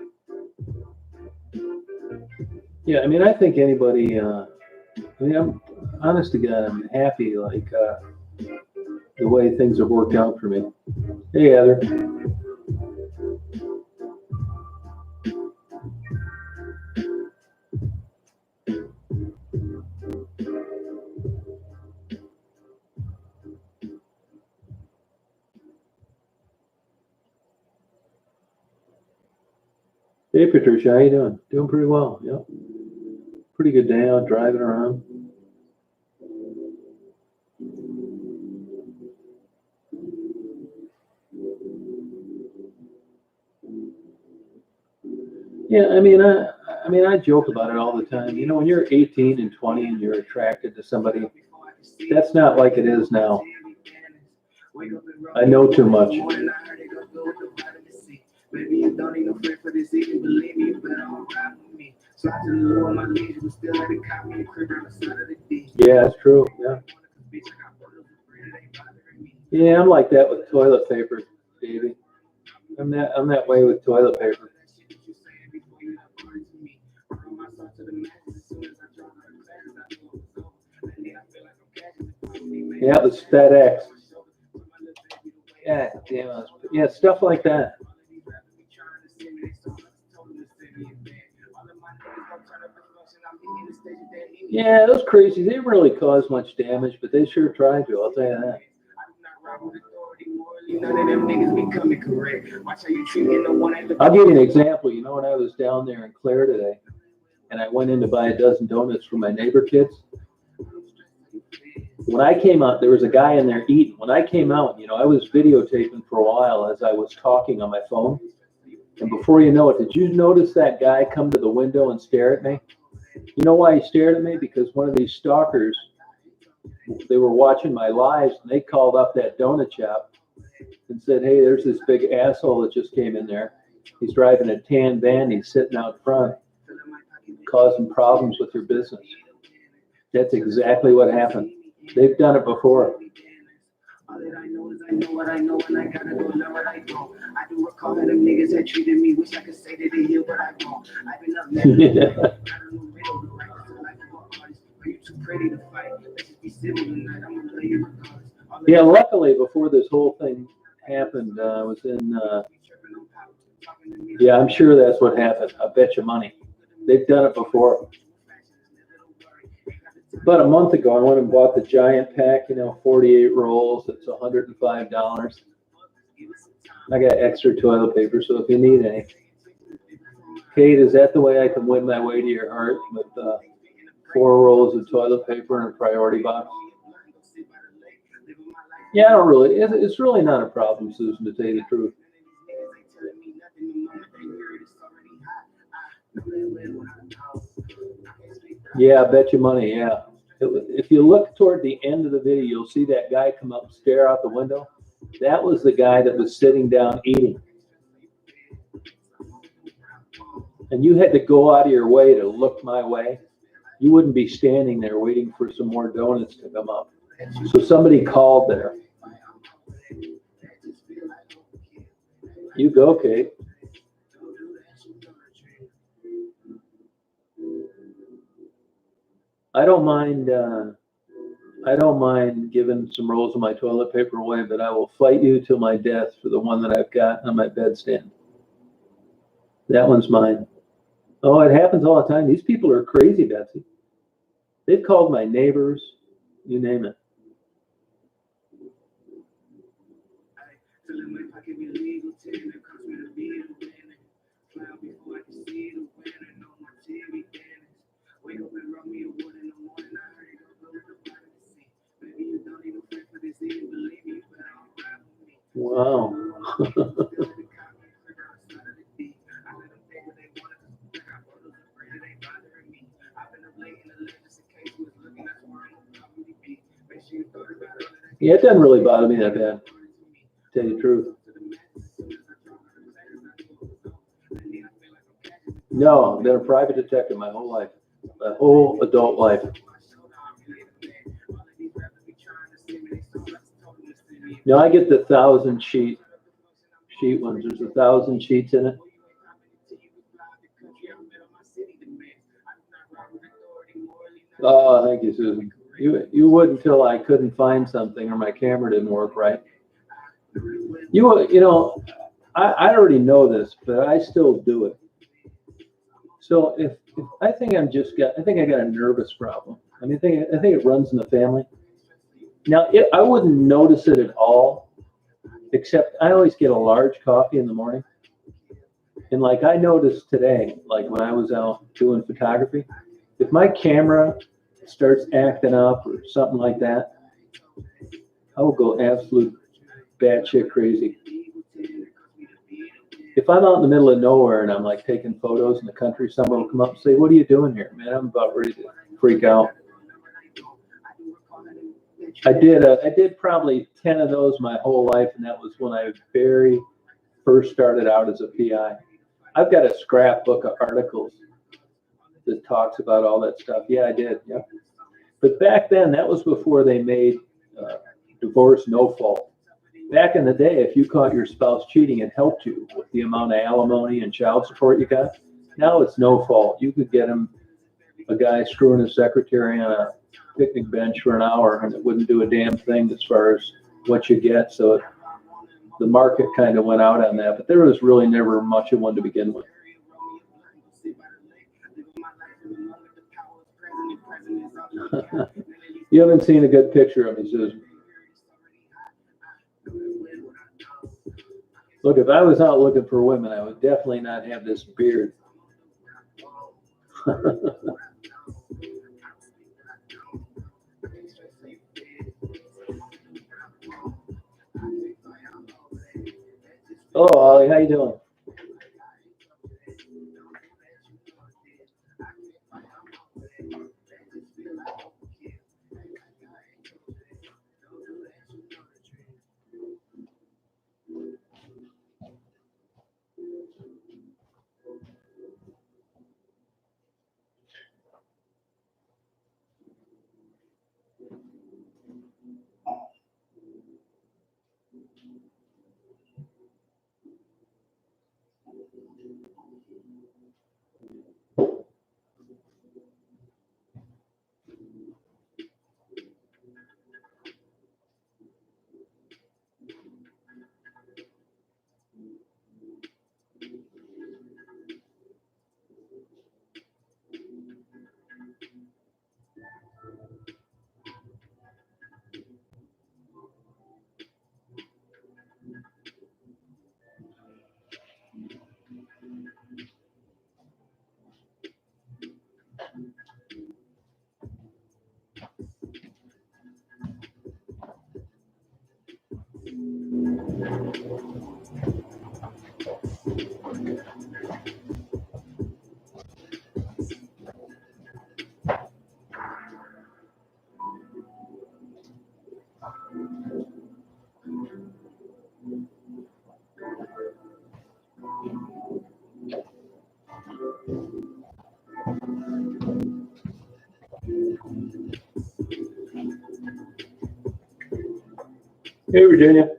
Yeah, I mean, I think anybody. I mean, honest to God, I'm happy, like, the way things have worked out for me. Hey, Heather. Hey, Patricia, how you doing? Doing pretty well, yep. Pretty good day out driving around. Yeah, I joke about it all the time. You know, when you're 18 and 20 and you're attracted to somebody, that's not like it is now. I know too much. Yeah, it's true. Yeah. Yeah, I'm like that with toilet paper, baby. I'm that way with toilet paper. Yeah, it was FedEx. Yeah, damn. Yeah, stuff like that. Yeah, those crazy. They didn't really cause much damage, but they sure tried to. I'll tell you that. I'll give you an example. You know, when I was down there in Clare today, and I went in to buy a dozen donuts for my neighbor kids. When I came out, there was a guy in there eating. When I came out, you know, I was videotaping for a while as I was talking on my phone. And before you know it, did you notice that guy come to the window and stare at me? You know why he stared at me? Because one of these stalkers, they were watching my lives, and they called up that donut shop and said, hey, there's this big asshole that just came in there. He's driving a tan van. He's sitting out front, causing problems with your business. That's exactly what happened. They've done it before. All that I know is I know what I know, and I gotta go learn what I know. I do recall how them niggas that treated me. Wish I could say that they hear what I want. I've been up there. Yeah, luckily before this whole thing happened, I was in. Yeah, I'm sure that's what happened. I bet you money. They've done it before. About a month ago, I went and bought the giant pack, you know, 48 rolls. It's $105. I got extra toilet paper, so if you need any. Kate, is that the way I can win my way to your heart with 4 rolls of toilet paper and a priority box? Yeah, I don't really. It's really not a problem, Susan, to tell you the truth. Yeah, I bet you money, yeah. If you look toward the end of the video, you'll see that guy come up and stare out the window. That was the guy that was sitting down eating. And you had to go out of your way to look my way. You wouldn't be standing there waiting for some more donuts to come up. So somebody called there. You go, Kate. I don't mind giving some rolls of my toilet paper away, but I will fight you till my death for the one that I've got on my bedstand. That one's mine. Oh, it happens all the time. These people are crazy, Betsy. They've called my neighbors, you name it. Wow. Yeah, it doesn't really bother me that bad, to tell you the truth. No, I've been a private detective my whole life, my whole adult life. No, I get the 1,000 sheet ones. There's 1,000 sheets in it. Oh, thank you, Susan. You would until I couldn't find something or my camera didn't work right. You know, I already know this, but I still do it. So if I think I think I got a nervous problem. I mean, I think it runs in the family. Now, I wouldn't notice it at all, except I always get a large coffee in the morning. And like I noticed today, like when I was out doing photography, if my camera starts acting up or something like that, I will go absolute batshit crazy. If I'm out in the middle of nowhere and I'm like taking photos in the country, someone will come up and say, "What are you doing here?" Man, I'm about ready to freak out. I did probably 10 of those my whole life, and that was when I very first started out as a PI. I've got a scrapbook of articles that talks about all that stuff. Yeah, I did. Yeah. But back then, that was before they made divorce no fault. Back in the day, if you caught your spouse cheating, it helped you with the amount of alimony and child support you got. Now it's no fault. You could get a guy screwing his secretary on a picnic bench for an hour, and it wouldn't do a damn thing as far as what you get. So the market kind of went out on that, but there was really never much of one to begin with. You haven't seen a good picture of me, Susan. Look, if I was out looking for women, I would definitely not have this beard. Oh, Ollie, how you doing? Hey, Virginia.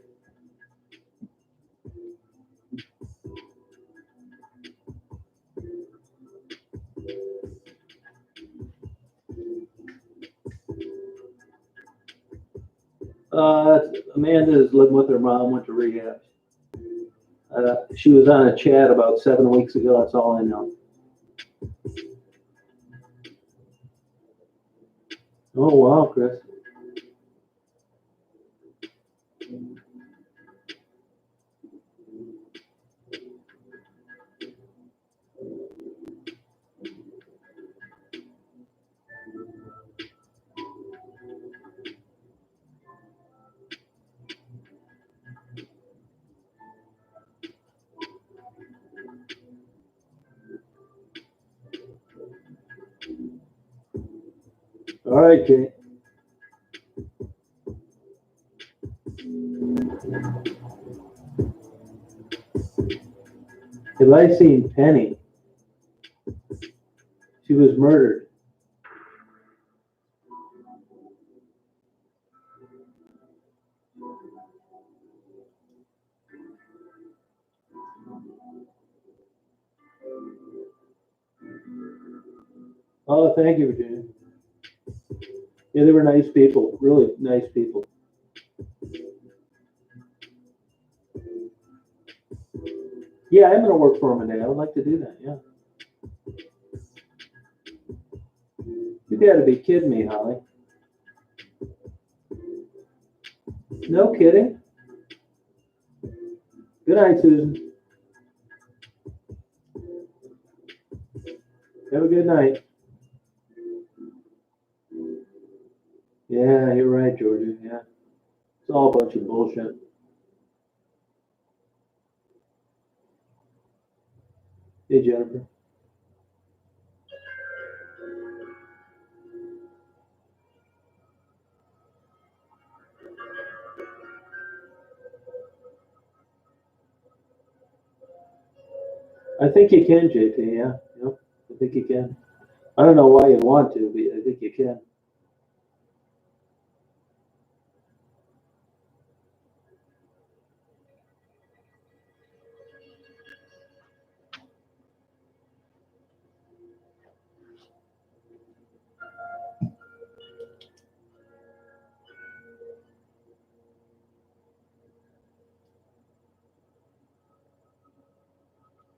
Amanda is living with her mom, went to rehab. She was on a chat about 7 weeks ago. That's all I know. Oh, wow, Chris. All right, Kate. Have I seen Penny? She was murdered. Oh, thank you, Virginia. Yeah, they were nice people, really nice people. Yeah, I'm gonna work for them a day. I would like to do that. Yeah. You gotta be kidding me, Holly. No kidding. Good night, Susan. Have a good night. Yeah, you're right, Georgia. Yeah. It's all a bunch of bullshit. Hey, Jennifer. I think you can, JP. Yeah. Yep. I think you can. I don't know why you want to, but I think you can.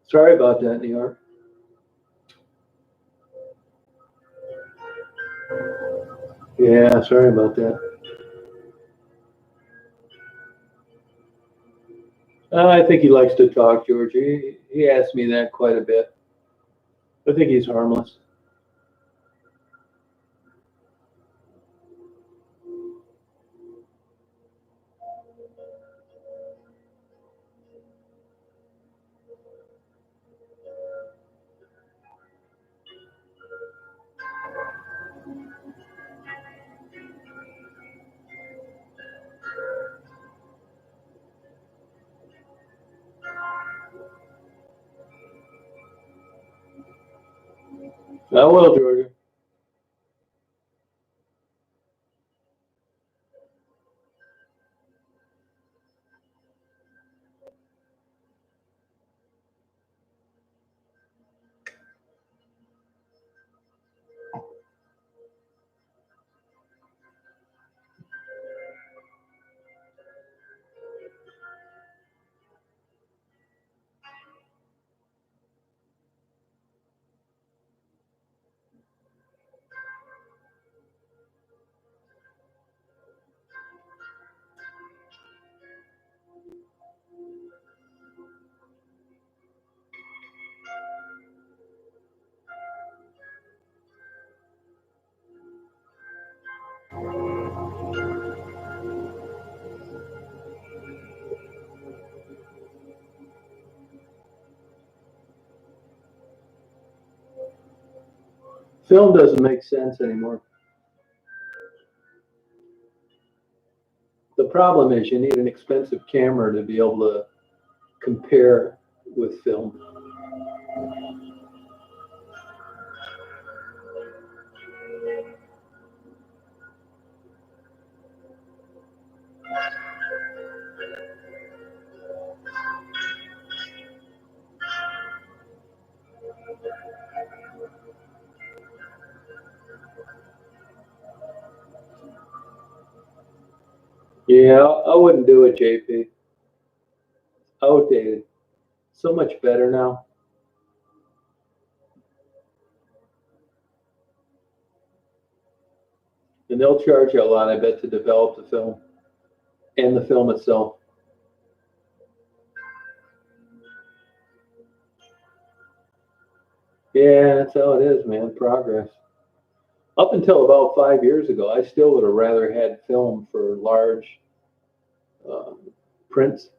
Sorry about that, New York. Yeah, sorry about that. I think he likes to talk, George. He asks me that quite a bit. I think he's harmless. I will, Georgia. Film doesn't make sense anymore. The problem is you need an expensive camera to be able to compare with film. Yeah, I wouldn't do it, JP. Outdated. So much better now. And they'll charge you a lot, I bet, to develop the film and the film itself. Yeah, that's how it is, man. Progress. Up until about 5 years ago, I still would have rather had film for large um, prints.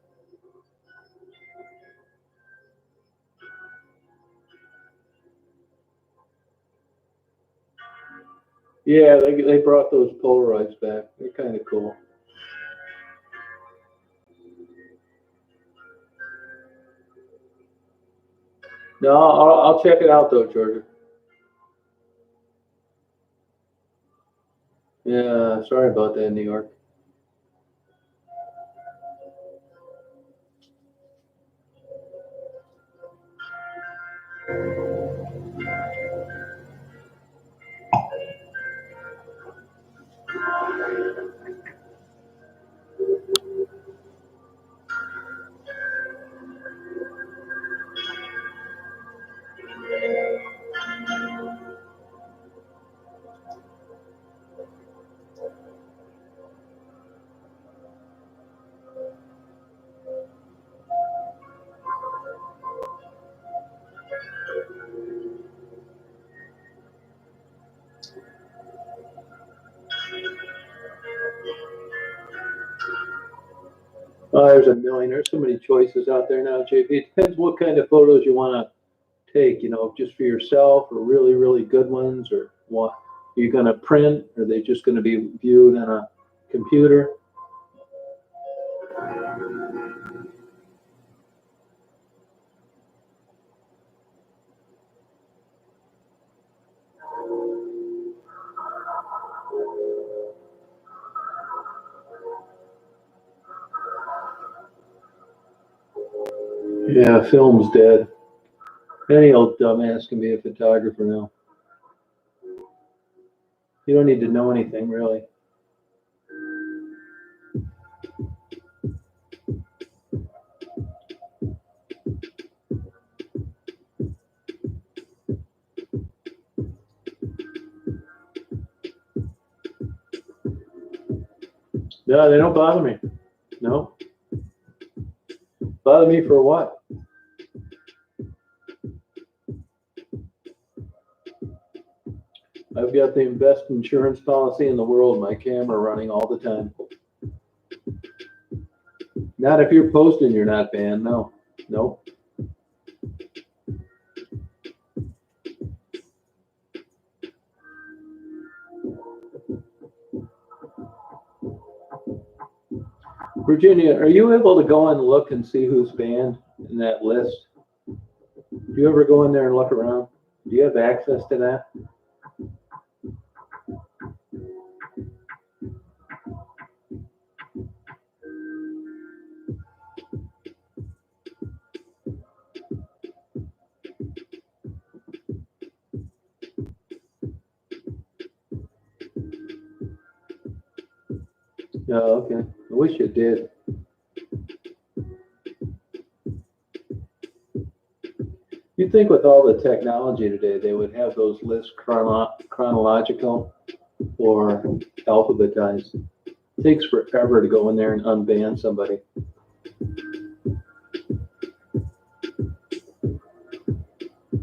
Yeah, they brought those Polaroids back. They're kind of cool. No, I'll check it out though, Georgia. Yeah, sorry about that, New York. Oh, there's a million. There's so many choices out there now, JP. It depends what kind of photos you want to take, just for yourself or really, really good ones, or what are you going to print? Or are they just going to be viewed on a computer? Yeah, film's dead. Any old dumbass can be a photographer now. You don't need to know anything, really. No, they don't bother me. No. Bother me for what? I've got the best insurance policy in the world, my camera running all the time. Not if you're posting, you're not banned. No. Nope. Virginia, are you able to go and look and see who's banned in that list? Do you ever go in there and look around? Do you have access to that? Oh, okay. I wish you did. You'd think with all the technology today, they would have those lists chronological or alphabetized. It takes forever to go in there and unban somebody.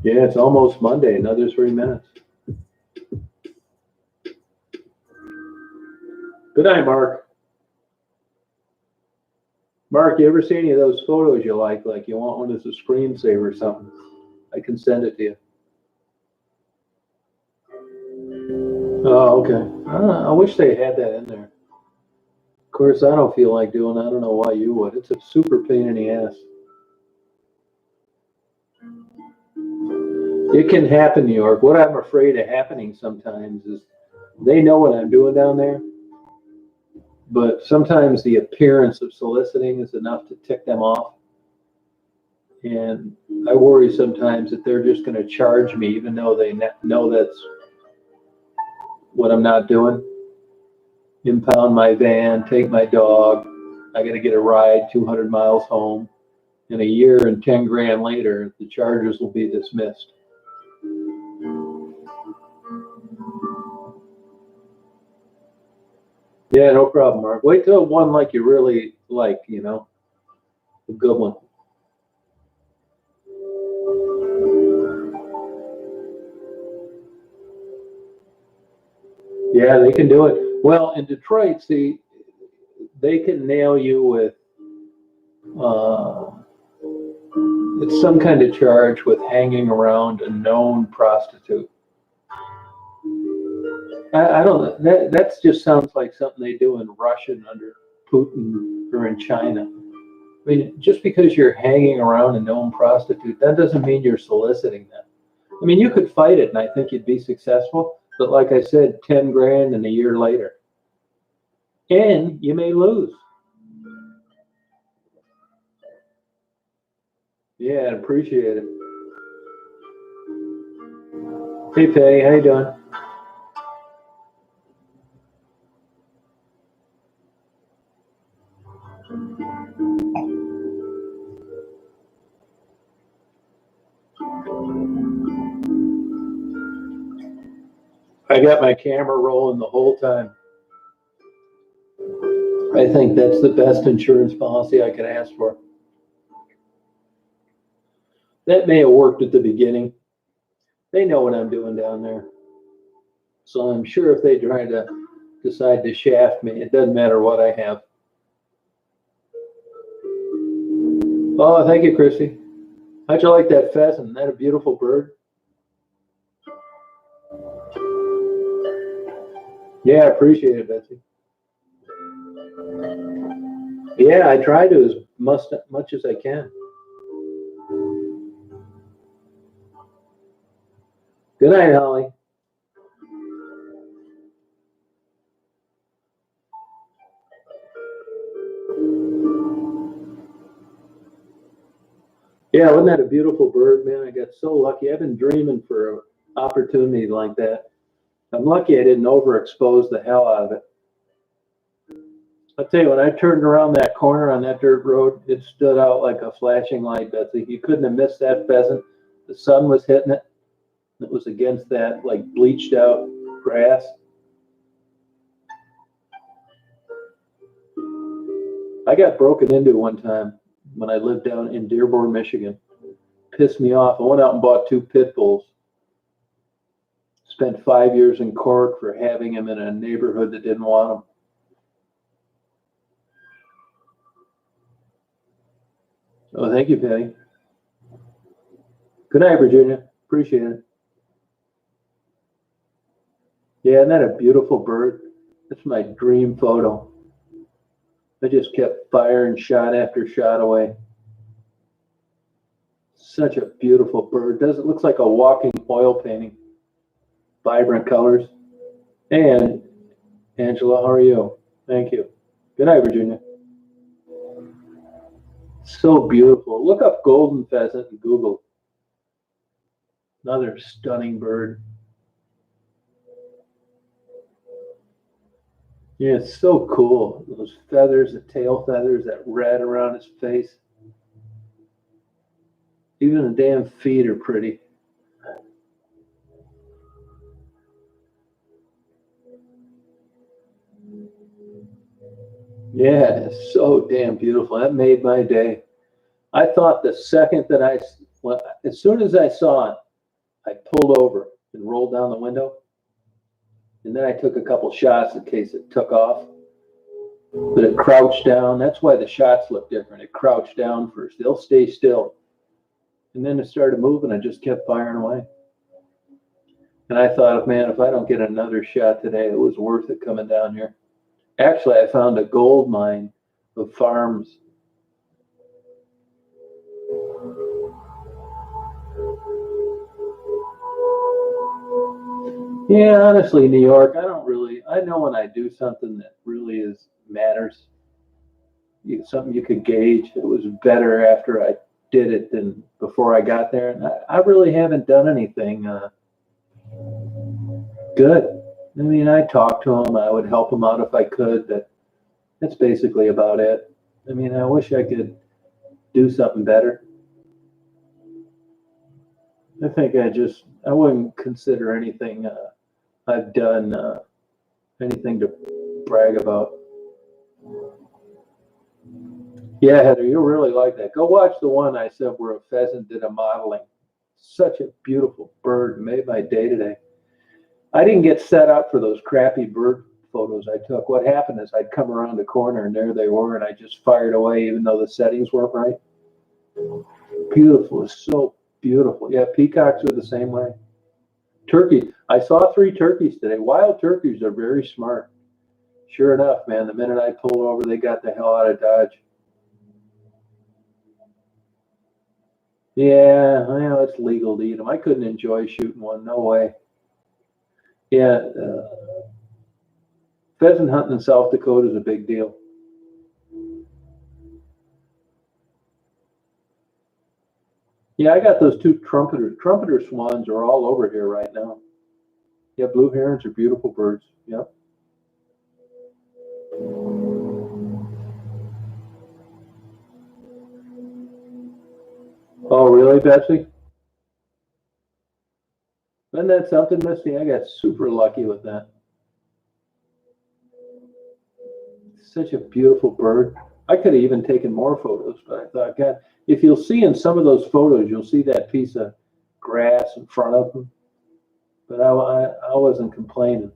Yeah, it's almost Monday, another 3 minutes. Good night, Mark. Mark, you ever see any of those photos you like you want one as a screensaver or something? I can send it to you. Oh, okay. I wish they had that in there. Of course, I don't feel like doing it. I don't know why you would. It's a super pain in the ass. It can happen, New York. What I'm afraid of happening sometimes is they know what I'm doing down there, but sometimes the appearance of soliciting is enough to tick them off. And I worry sometimes that they're just going to charge me, even though they know that's what I'm not doing. Impound my van, take my dog. I got to get a ride 200 miles home. In a year and 10 grand later, the charges will be dismissed. Yeah, no problem, Mark. Wait till one like you really like, a good one. Yeah, they can do it. Well, in Detroit, see, they can nail you with it's some kind of charge with hanging around a known prostitute. I don't know. That just sounds like something they do in Russia under Putin or in China. I mean, just because you're hanging around a known prostitute, that doesn't mean you're soliciting them. I mean, you could fight it, and I think you'd be successful. But like I said, 10 grand and a year later. And you may lose. Yeah, I appreciate it. Hey, Patty, how you doing? I got my camera rolling the whole time. I think that's the best insurance policy I could ask for. That may have worked at the beginning. They know what I'm doing down there. So I'm sure if they try to decide to shaft me, it doesn't matter what I have. Oh, thank you, Chrissy. How'd you like that pheasant? Isn't that a beautiful bird? Yeah, I appreciate it, Betsy. Yeah, I try to as much as I can. Good night, Holly. Yeah, wasn't that a beautiful bird, man? I got so lucky. I've been dreaming for an opportunity like that. I'm lucky I didn't overexpose the hell out of it. I'll tell you, when I turned around that corner on that dirt road, it stood out like a flashing light, Betsy. You couldn't have missed that pheasant. The sun was hitting it. It was against that like bleached out grass. I got broken into one time when I lived down in Dearborn, Michigan. Pissed me off. I went out and bought 2 pit bulls. Spent 5 years in court for having them in a neighborhood that didn't want them. Oh, thank you, Patty. Good night, Virginia. Appreciate it. Yeah, isn't that a beautiful bird? That's my dream photo. I just kept firing shot after shot away. Such a beautiful bird. Does it looks like a walking oil painting. Vibrant colors. And Angela, how are you? Thank you. Good night, Virginia. So beautiful. Look up golden pheasant in Google. Another stunning bird. Yeah, it's so cool. Those feathers, the tail feathers, that red around his face. Even the damn feet are pretty. Yeah, it's so damn beautiful. That made my day. I thought the second that as soon as I saw it, I pulled over and rolled down the window. And then I took a couple shots in case it took off. But it crouched down. That's why the shots look different. It crouched down first. They'll stay still. And then it started moving. I just kept firing away. And I thought, man, if I don't get another shot today, it was worth it coming down here. Actually, I found a gold mine of farms. Yeah, honestly, New York, I know when I do something that really matters, something you could gauge. It was better after I did it than before I got there. And I really haven't done anything good. I mean, I talked to them. I would help them out if I could, but that's basically about it. I mean, I wish I could do something better. I think I wouldn't consider anything I've done anything to brag about. Yeah, Heather, you'll really like that. Go watch the one I said where a pheasant did a modeling. Such a beautiful bird. Made my day today. I didn't get set up for those crappy bird photos I took. What happened is I'd come around the corner and there they were, and I just fired away even though the settings weren't right. Beautiful. It's so beautiful. Yeah, peacocks are the same way. Turkey. I saw 3 turkeys today. Wild turkeys are very smart. Sure enough, man, the minute I pulled over, they got the hell out of Dodge. Yeah, well, it's legal to eat them. I couldn't enjoy shooting one. No way. Yeah, pheasant hunting in South Dakota is a big deal. Yeah, I got those 2 trumpeters. Trumpeter swans are all over here right now. Yeah, blue herons are beautiful birds. Yep. Oh, really, Betsy? Isn't that something, Misty? I got super lucky with that. Such a beautiful bird. I could have even taken more photos, but I thought, God, if you'll see in some of those photos, you'll see that piece of grass in front of him. But I wasn't complaining.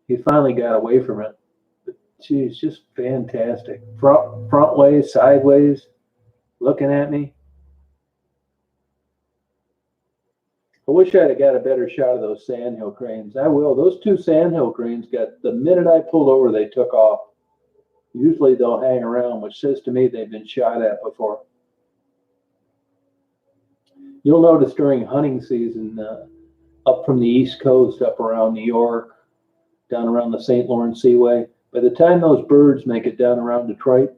He finally got away from it. But geez, just fantastic. Front ways, sideways. looking at me. I wish I'd have got a better shot of those sandhill cranes. I will. Those two sandhill cranes got, the minute I pulled over, they took off. Usually they'll hang around, which says to me they've been shot at before. You'll notice during hunting season, up from the East Coast, up around New York, down around the St. Lawrence Seaway, by the time those birds make it down around Detroit,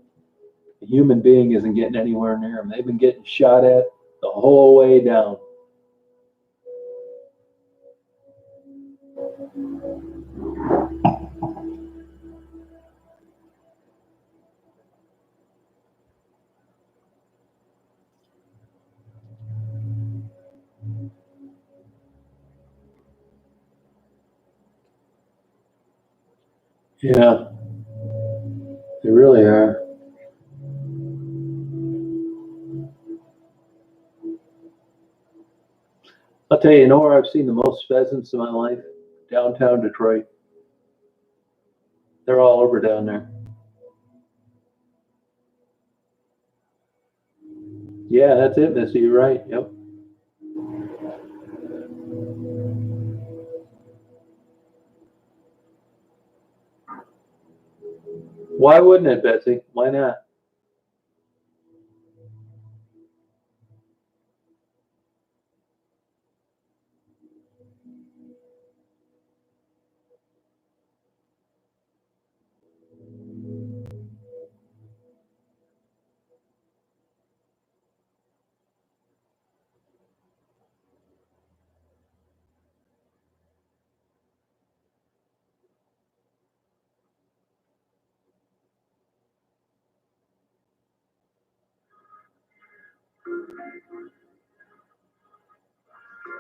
a human being isn't getting anywhere near them. They've been getting shot at the whole way down. Yeah, they really are. I'll tell you, where I've seen the most pheasants in my life? Downtown Detroit. They're all over down there. Yeah, that's it, Missy. You're right. Yep. Why wouldn't it, Betsy? Why not?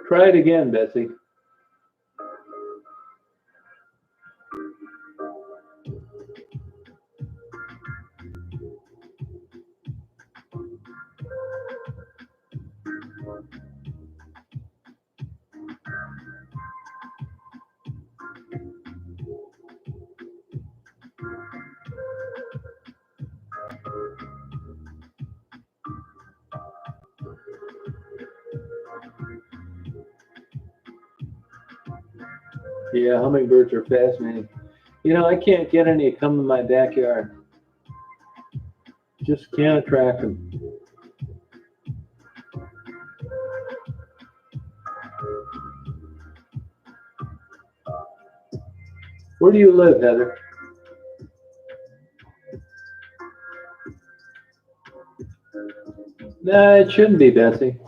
Try it again, Betsy. Yeah, hummingbirds are fascinating. You know, I can't get any to come in my backyard. Just can't attract them. Where do you live, Heather? Nah, it shouldn't be, Betsy.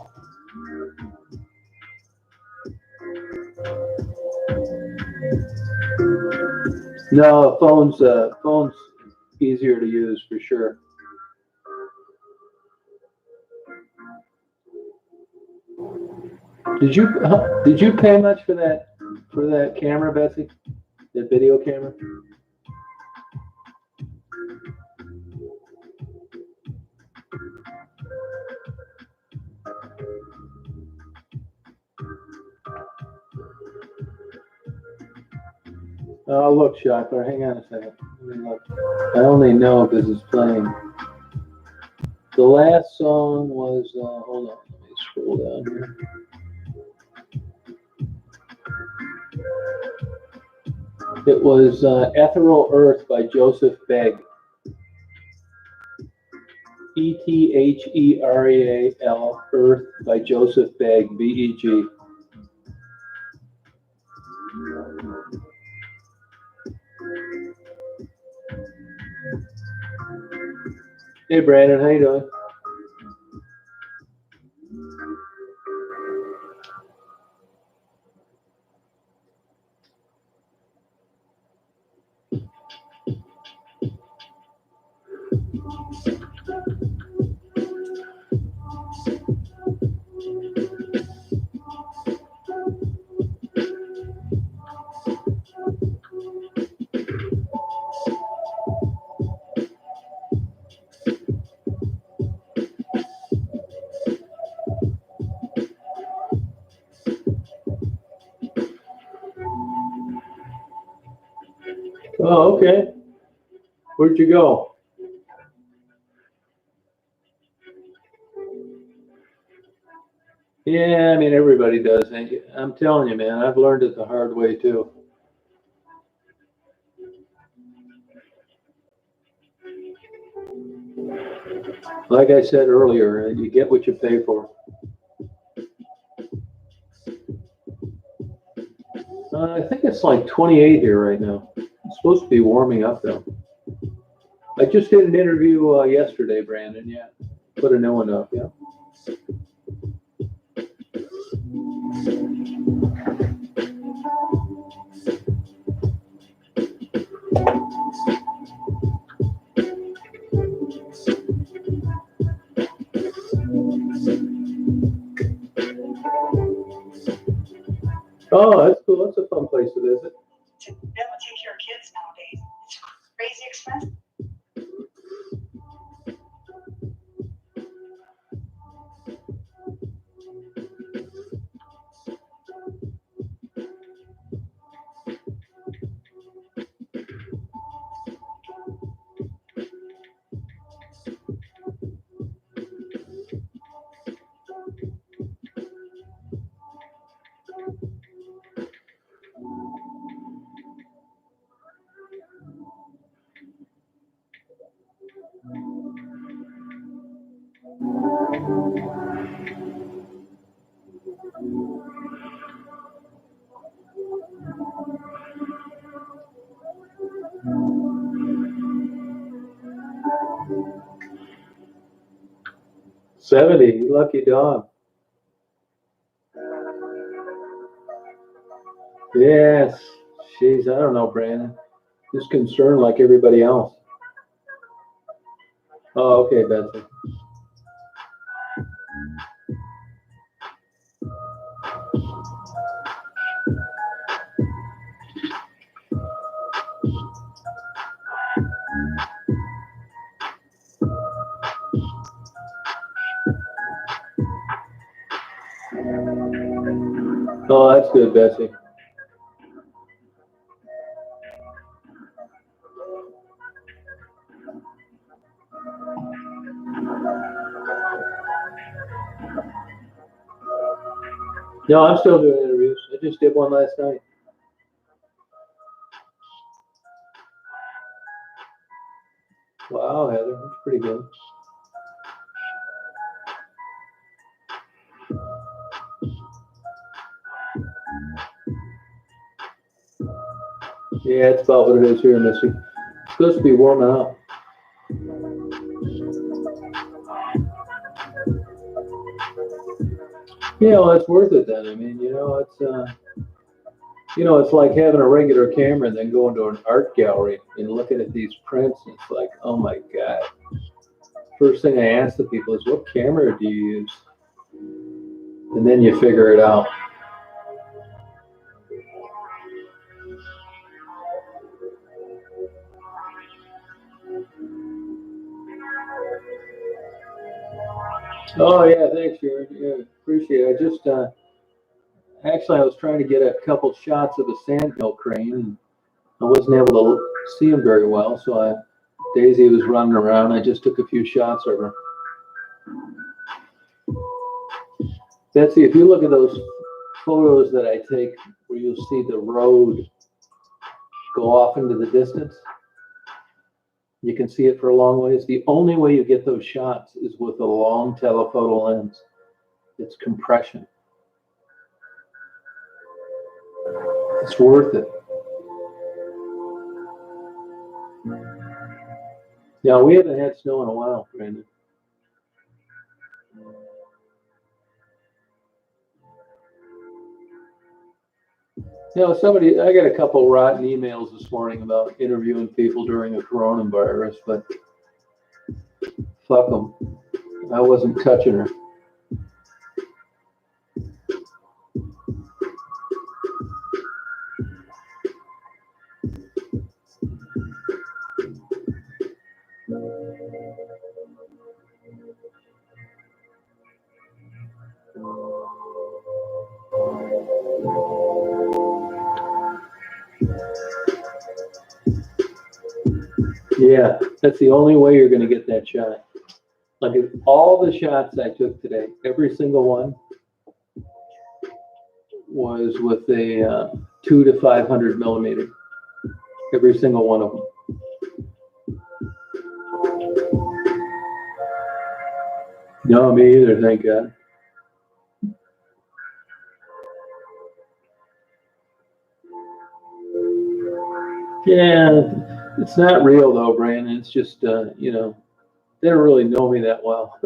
No, phone's easier to use for sure. Did you pay much for that camera, Betsy? The video camera? Oh, look, Shockler. Hang on a second. Let me look. I only know because it's playing. The last song was, hold on, let me scroll down here. It was Ethereal Earth by Joseph Begg. Ethereal Earth by Joseph Begg, B-E-G. Hey, Brandon, how you doing? Oh, okay. Where'd you go? Yeah, I mean, everybody does. And I'm telling you, man, I've learned it the hard way too. Like I said earlier, you get what you pay for. I think it's like 28 here right now. It's supposed to be warming up though. I just did an interview yesterday, Brandon. Yeah, put a new one up. Yeah. Oh, that's cool. That's a fun place to visit. To be able to take care of kids nowadays, it's crazy expensive. '70, lucky dog. Yes, she's, I don't know, Brandon. Just concerned like everybody else. Oh, okay, Betsy. Oh, that's good, Betsy. No, I'm still doing interviews. I just did one last night. Wow, Heather, that's pretty good. Yeah, it's about what it is here, Missy. It's supposed to be warming up. Yeah, well, it's worth it then. I mean, it's like having a regular camera and then going to an art gallery and looking at these prints. And it's like, oh my God. First thing I ask the people is, what camera do you use? And then you figure it out. Oh yeah, thanks, Jared. Yeah, appreciate it. I just actually I was trying to get a couple shots of a sandhill crane, and I wasn't able to see him very well. So Daisy was running around. I just took a few shots of her. Betsy, if you look at those photos that I take, where you'll see the road go off into the distance, you can see it for a long ways. The only way you get those shots is with a long telephoto lens. It's compression. It's worth it. Yeah, we haven't had snow in a while, Brandon. I got a couple rotten emails this morning about interviewing people during the coronavirus, but fuck them. I wasn't touching her. Yeah, that's the only way you're going to get that shot. Like all the shots I took today, every single one, was with a 2 to 500 millimeter. Every single one of them. No, me either, thank God. Yeah, it's not real though, Brandon. It's just, you know, they don't really know me that well.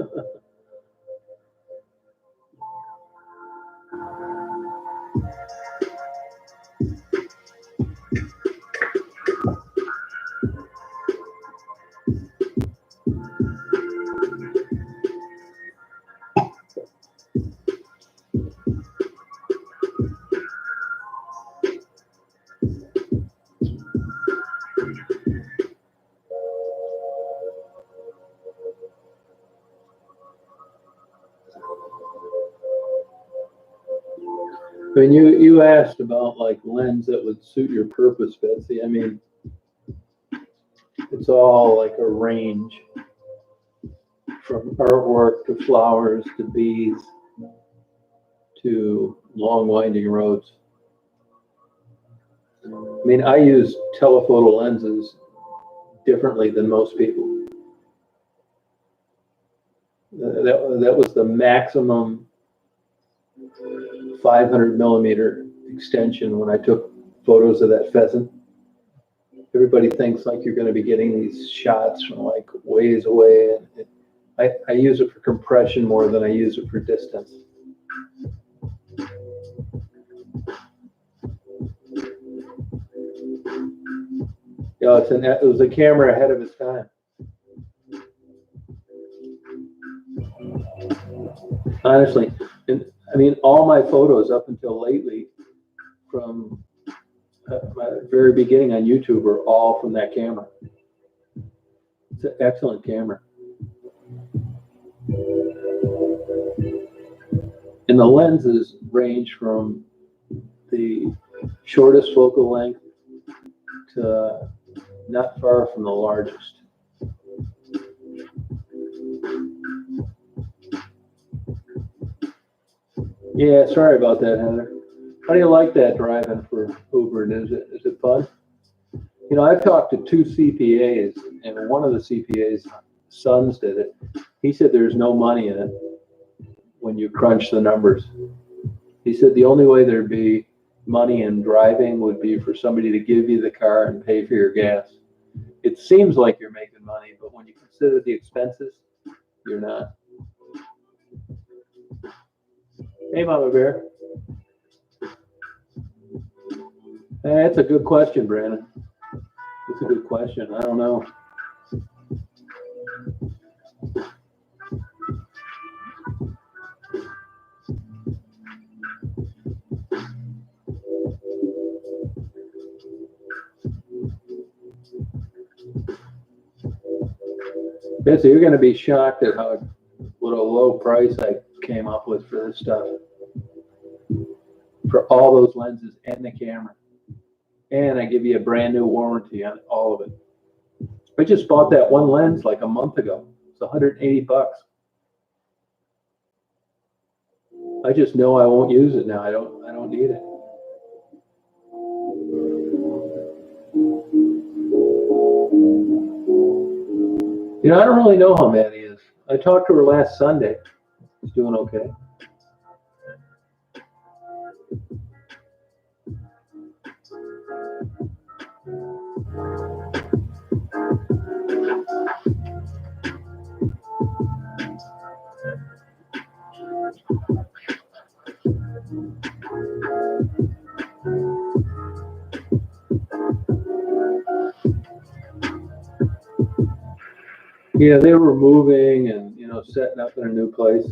I mean, you asked about like lens that would suit your purpose, Betsy. I mean, it's all like a range from artwork to flowers to bees to long winding roads. I mean, I use telephoto lenses differently than most people. That was the maximum 500 millimeter extension when I took photos of that pheasant. Everybody thinks like you're going to be getting these shots from like ways away. And I use it for compression more than I use it for distance. You know, it was a camera ahead of its time. Honestly, and I mean, all my photos up until lately from my very beginning on YouTube are all from that camera. It's an excellent camera. And the lenses range from the shortest focal length to not far from the largest. Yeah, sorry about that, Heather. How do you like that driving for Uber? Is it fun? You know, I've talked to 2 CPAs, and one of the CPA's sons did it. He said there's no money in it when you crunch the numbers. He said the only way there'd be money in driving would be for somebody to give you the car and pay for your gas. It seems like you're making money, but when you consider the expenses, you're not. Hey, Mama Bear. That's a good question, Brandon. That's a good question. I don't know. Betsy, you're going to be shocked at how what a low price I came up with for this stuff. For all those lenses and the camera. And I give you a brand new warranty on all of it. I just bought that one lens like a month ago. It's 180 bucks. I just know I won't use it now. I don't need it. You know, I don't really know how Maddie is. I talked to her last Sunday. She's doing okay. Yeah, they were moving and, you know, setting up in a new place.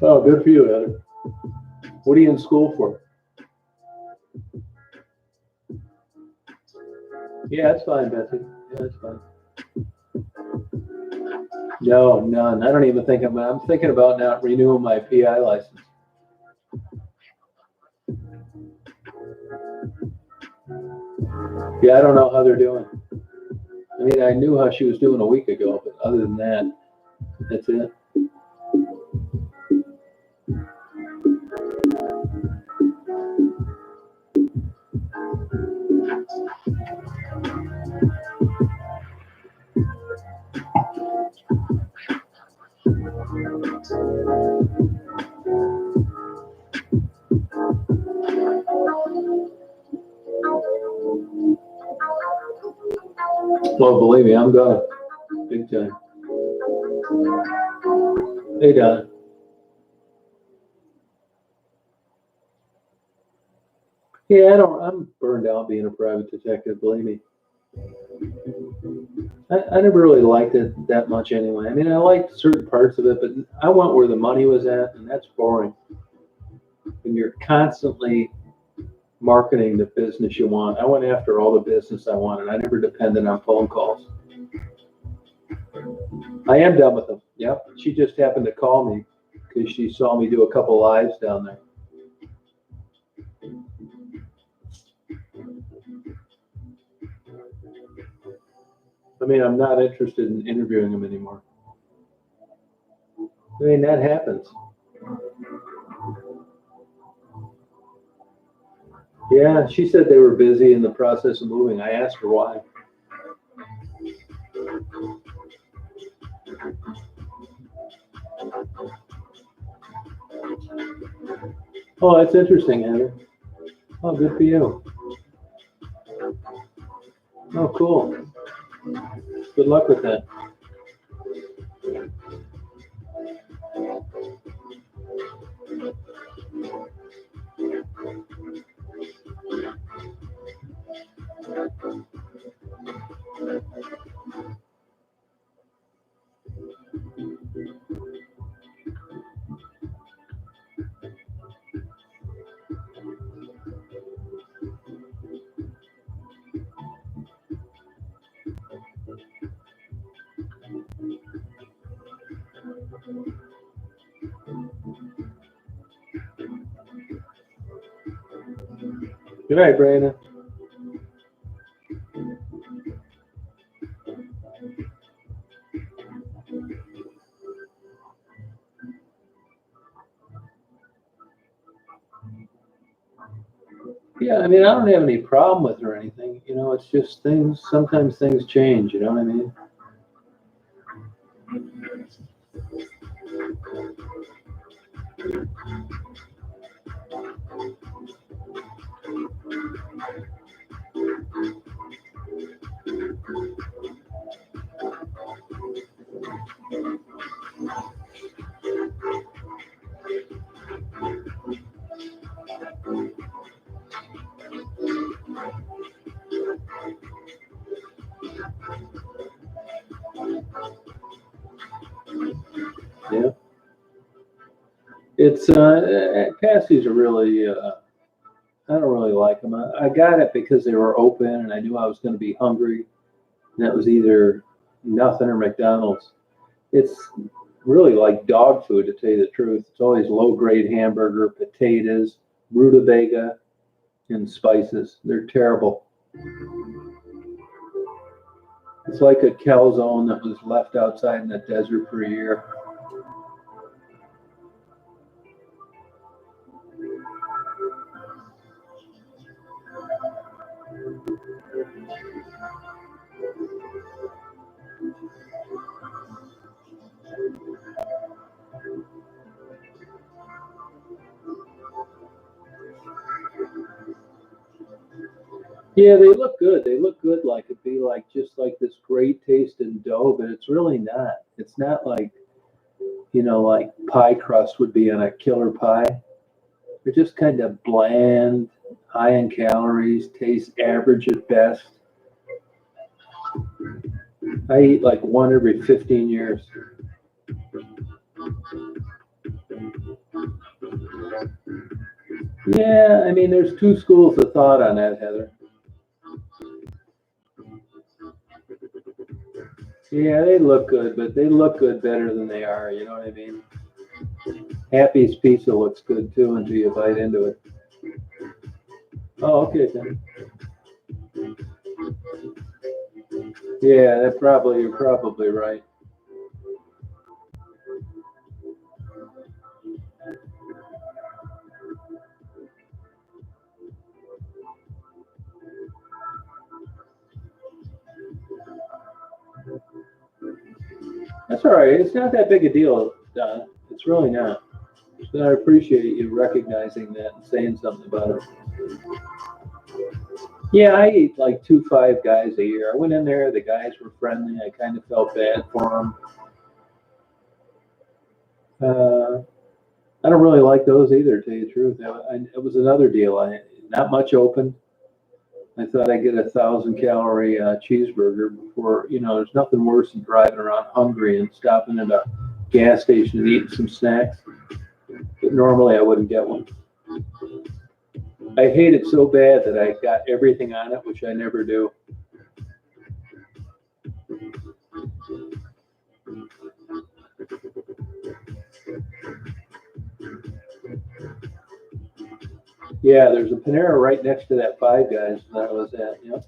Oh, good for you, Heather. What are you in school for? Yeah, that's fine, Betsy. Yeah, that's fine. No, none. I don't even think I'm thinking about not renewing my PI license. Yeah, I don't know how they're doing. I mean, I knew how she was doing a week ago, but other than that, that's it. Well, believe me, I'm going big time. Hey, Don. Yeah, I'm burned out being a private detective, believe me. I never really liked it that much anyway. I mean, I liked certain parts of it, but I went where the money was at, and that's boring. And you're constantly marketing the business you want. I went after all the business I wanted. I never depended on phone calls. I am done with them. Yep. She just happened to call me because she saw me do a couple lives down there. I mean, I'm not interested in interviewing them anymore. I mean, that happens. Yeah, she said they were busy in the process of moving. I asked her why. Oh, that's interesting, Heather. Oh, good for you. Oh, cool. Good luck with that. Good night, Brandon. Yeah, I mean, I don't have any problem with her or anything. You know, it's just things, sometimes things change, you know what I mean? Yeah. It's, pasties are really, I don't really like them. I got it because they were open and I knew I was going to be hungry. And that was either nothing or McDonald's. It's really like dog food, to tell you the truth. It's always low grade hamburger, potatoes, rutabaga, and spices. They're terrible. It's like a calzone that was left outside in the desert for a year. Yeah, they look good. They look good like it'd be like just like this great tasting dough, but it's really not. It's not like, you know, like pie crust would be on a killer pie. They're just kind of bland, high in calories, taste average at best. I eat like one every 15 years. Yeah, I mean, there's two schools of thought on that, Heather. Yeah, they look good, but they look good better than they are. You know what I mean? Happy's pizza looks good too until you bite into it. Oh, okay, then. Yeah, you're probably right. That's all right. It's not that big a deal, Don. It's really not. But I appreciate you recognizing that and saying something about it. Yeah, I eat like 2 Five Guys a year. I went in there. The guys were friendly. I kind of felt bad for them. I don't really like those either, to tell you the truth. It was another deal. Not much open. I thought I'd get 1,000 calorie cheeseburger before, there's nothing worse than driving around hungry and stopping at a gas station and eating some snacks. But normally I wouldn't get one. I hate it so bad that I got everything on it, which I never do. Yeah, there's a Panera right next to that Five Guys that I was at. Yep.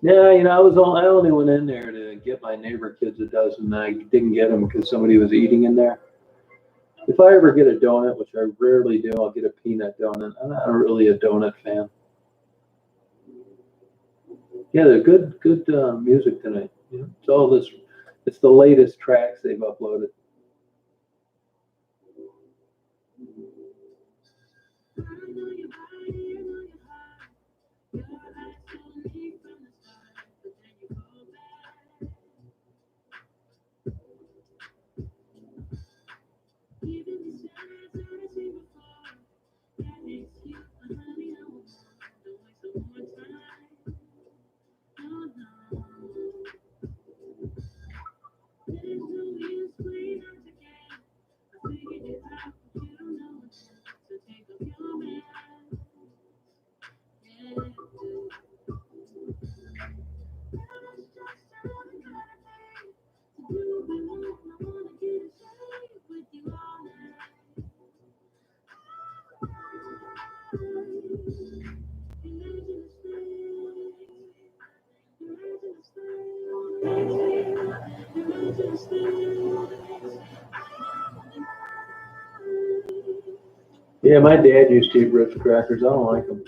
Yeah, I only went in there to get my neighbor kids a dozen. I didn't get them because somebody was eating in there. If I ever get a donut, which I rarely do, I'll get a peanut donut. I'm not really a donut fan. Yeah, they're good music tonight. Yeah. It's the latest tracks they've uploaded. Yeah, my dad used to eat Ritz crackers. I don't like them.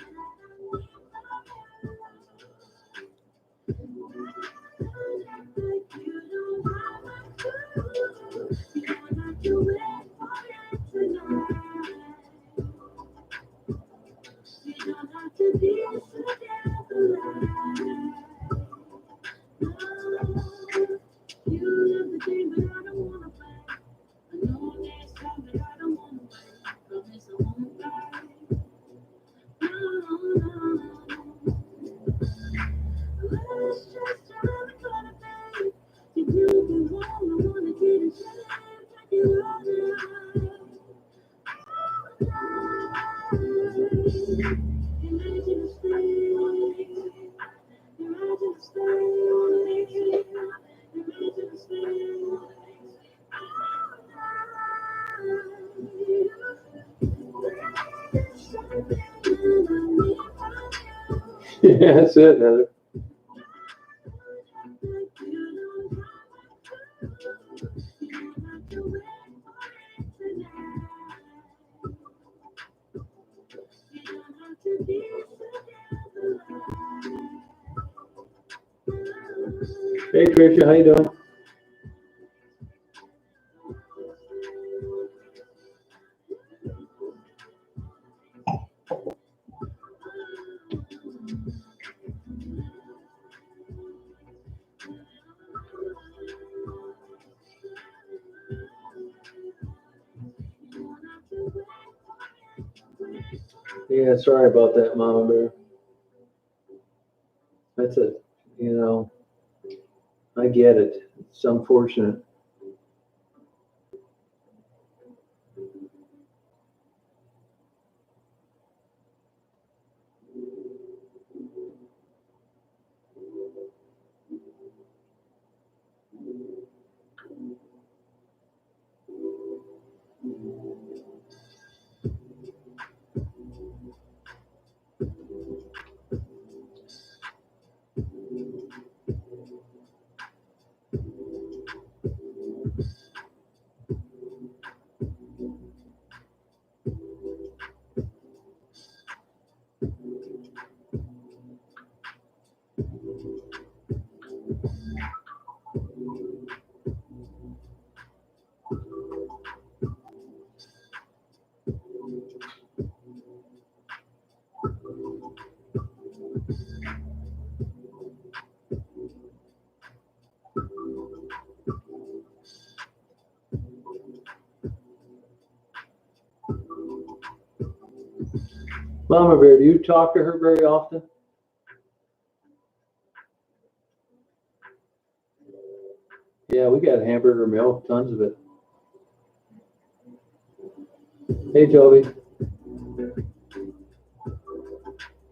Yeah, that's it, Heather. Hey, Tricia, how you doing? Yeah, sorry about that, Mama Bear. That's I I get it. It's unfortunate. Mama Bear, do you talk to her very often? Yeah, we got hamburger milk, tons of it. Hey, Toby.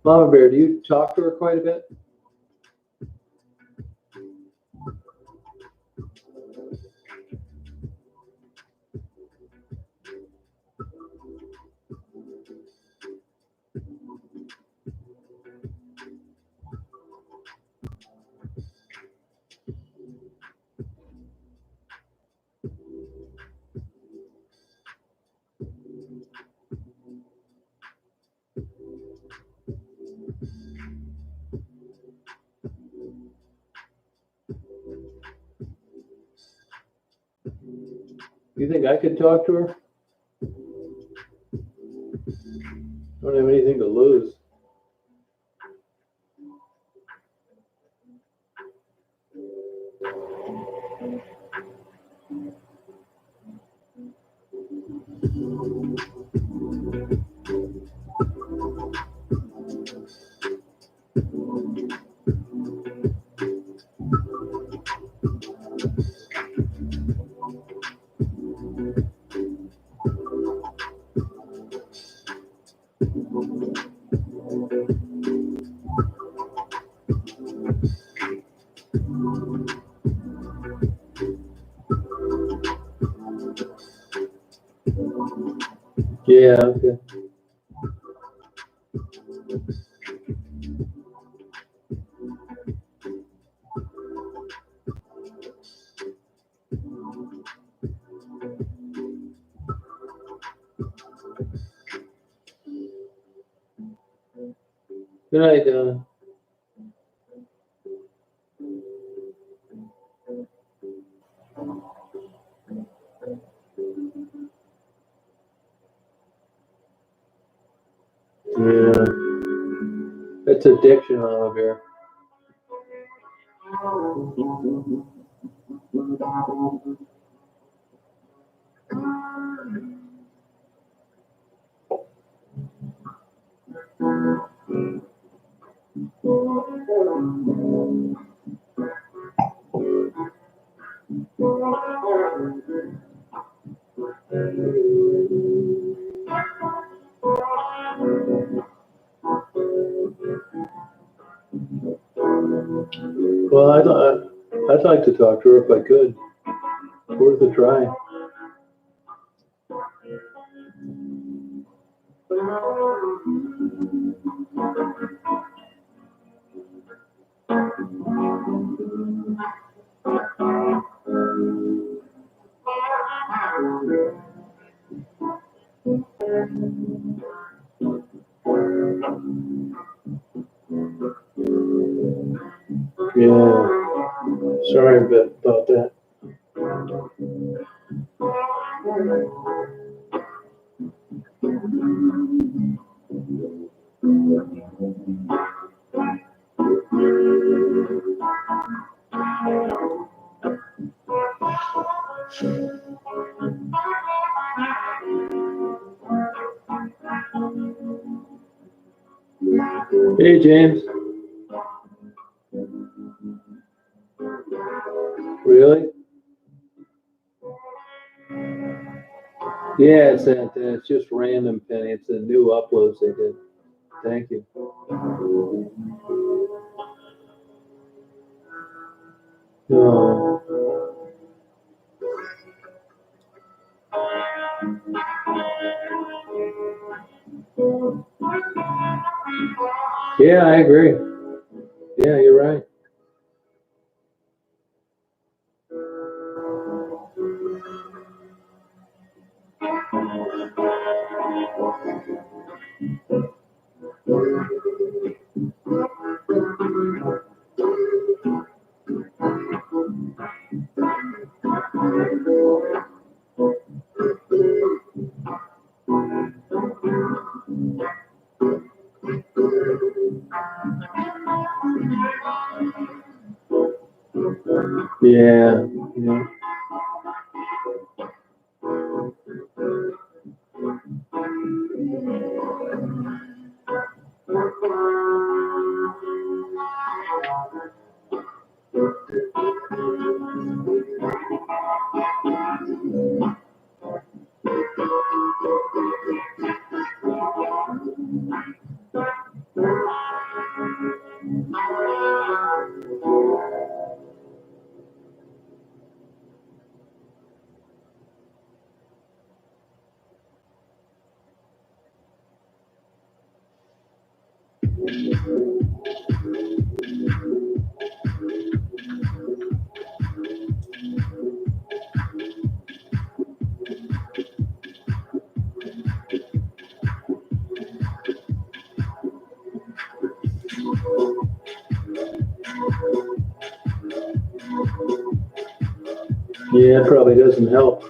Mama Bear, do you talk to her quite a bit? You think I could talk to her? Don't have anything to lose. Yeah, okay. Good night, Donna. Yeah, it's addiction, Mama Bear. Well, I'd like to talk to her if I could. Worth a try. Yeah, sorry about that. Hey, James. Really? Yeah, it's just random, Penny. It's the new uploads they did. Thank you. Oh. Yeah, I agree. Yeah, you're right. Yeah, yeah. Yeah, it probably doesn't help.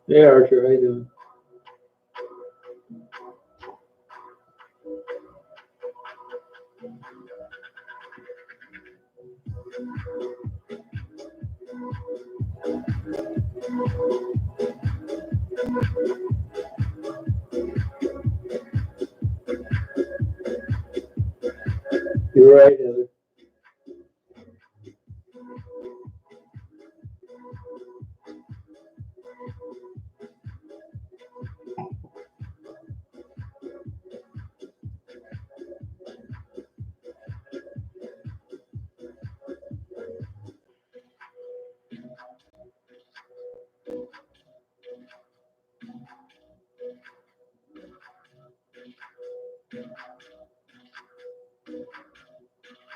Hey, Archer, how you doing? You're right, Heather.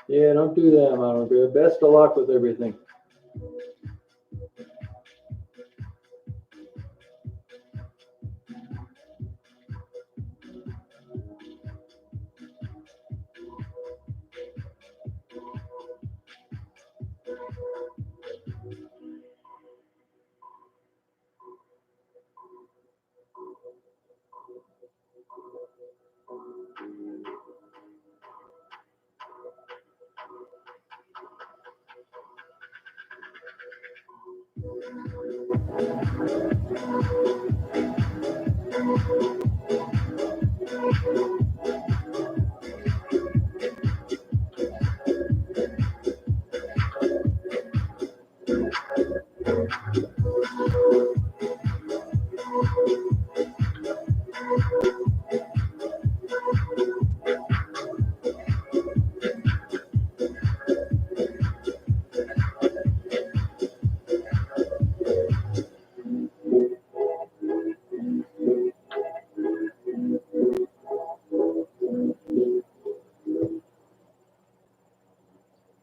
Yeah, don't do that, Mama Bear. Best of luck with everything.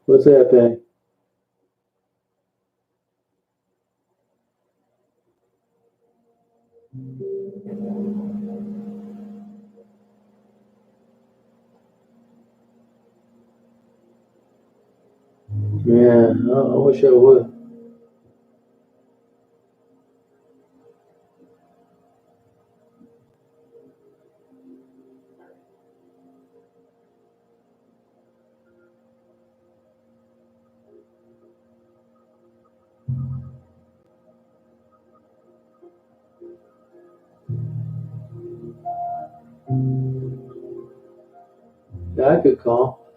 What's that, Penny? Yeah, I wish I would. Yeah, I could call.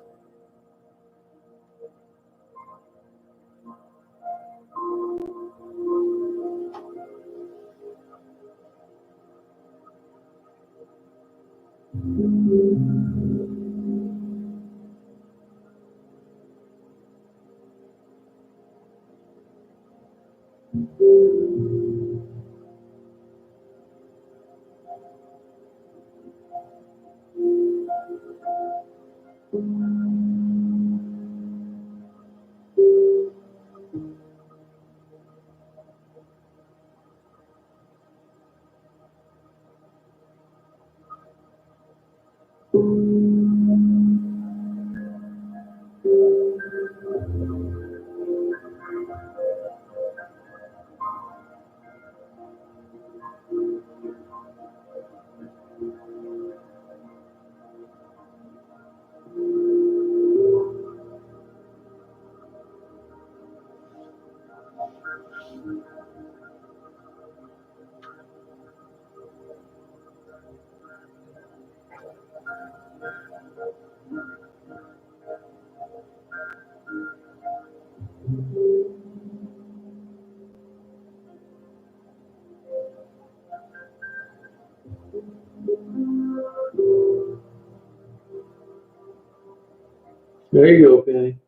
There you go, Penny.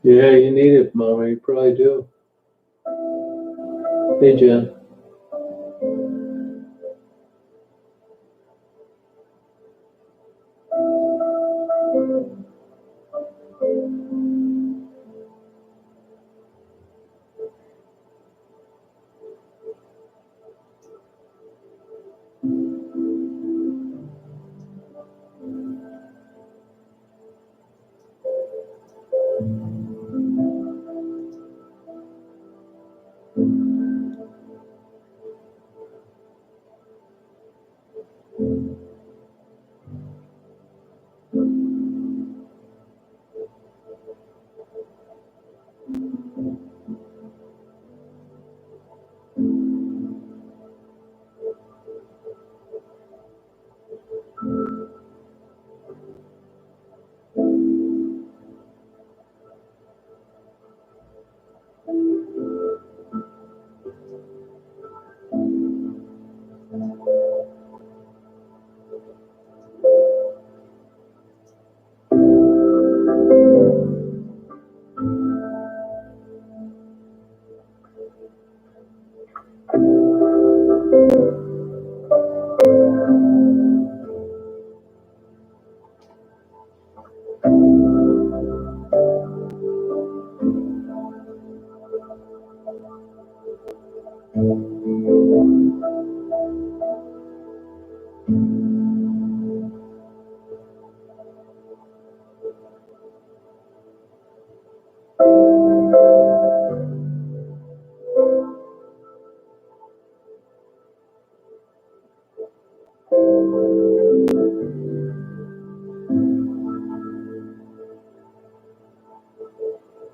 Yeah, you need it, Mama. You probably do. Hey, Jen.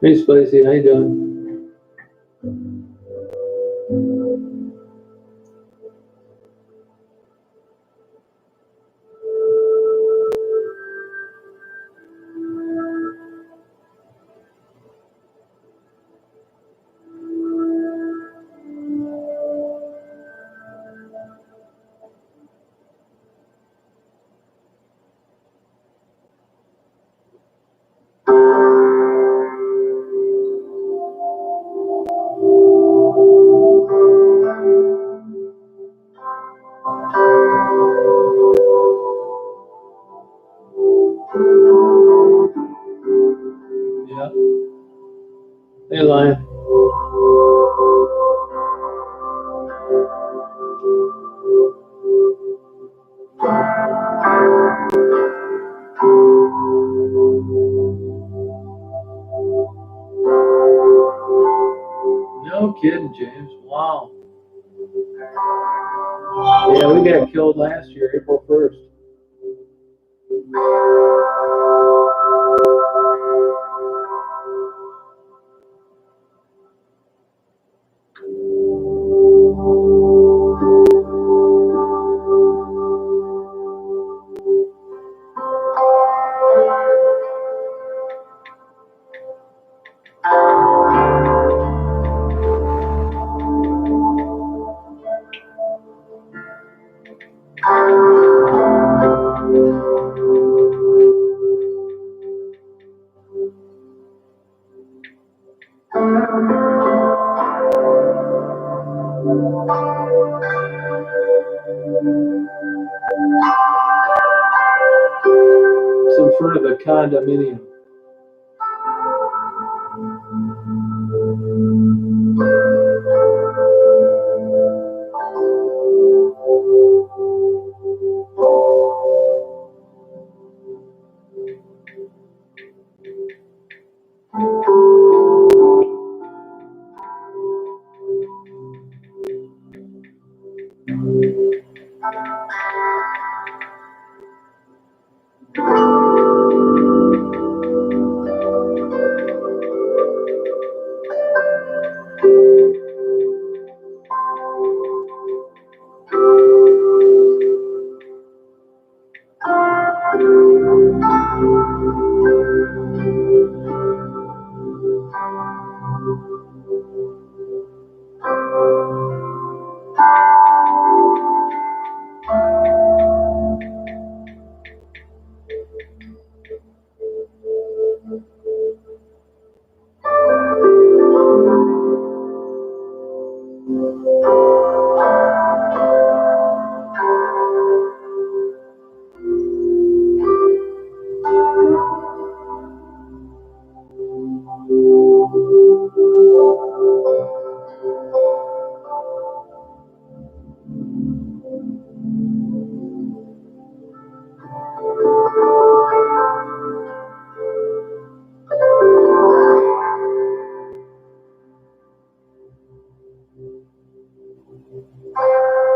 Hey, Spicy, how you doing? Yeah. Hey, Lion. No kidding, James. Wow. Yeah, we got killed last year, April 1st. It's in front of the condominium.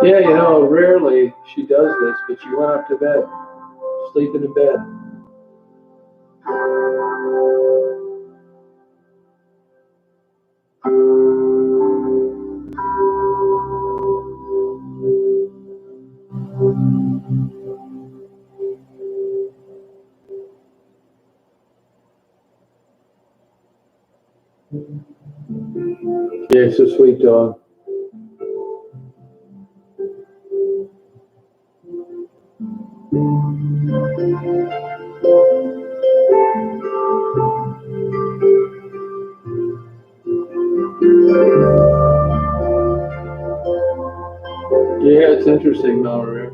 Yeah, you know, rarely she does this, but she went up to bed, sleeping in bed. Yeah, it's a sweet dog. Yeah, it's interesting, Mallory.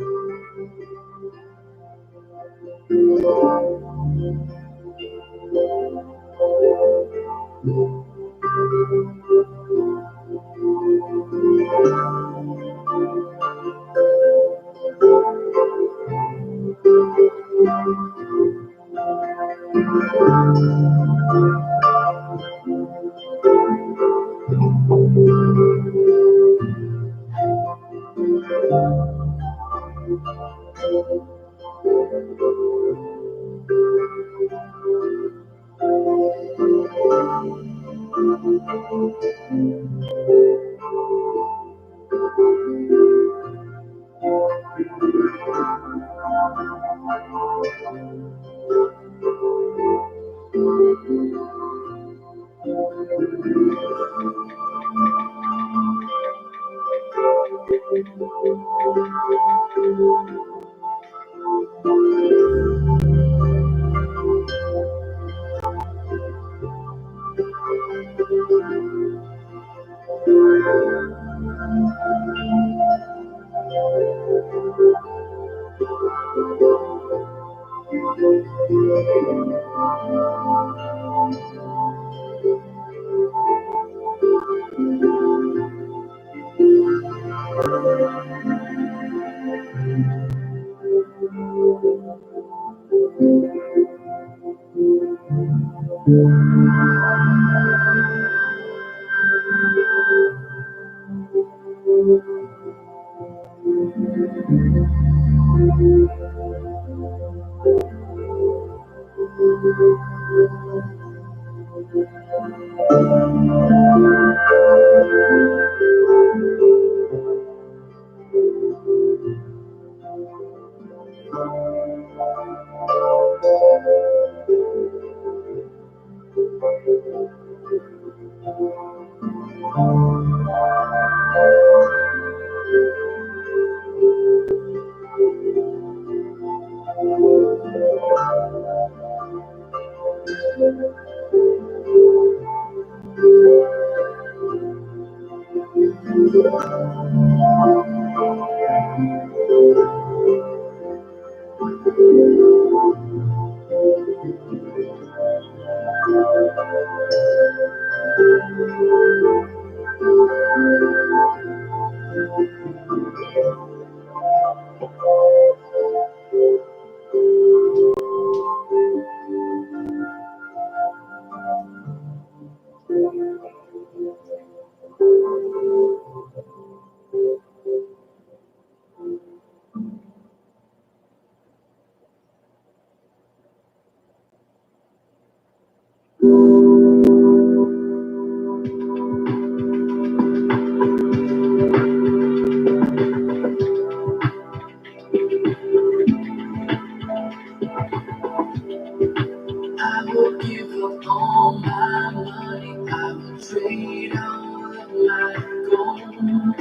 I would give up all my money. I would trade all of my gold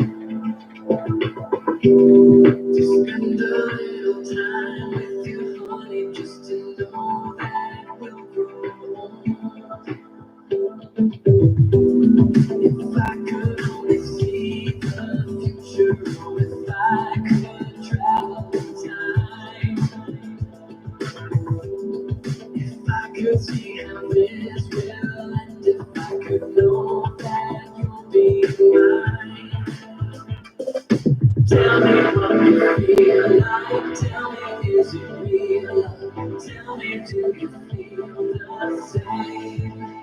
to spend a little time with you, honey, just to know that it will grow. If I could only see the future, or if I could travel in time, if I could see how this will end, if I could know that you'll be mine. Tell me what you feel like, tell me is it real, tell me do you feel the same?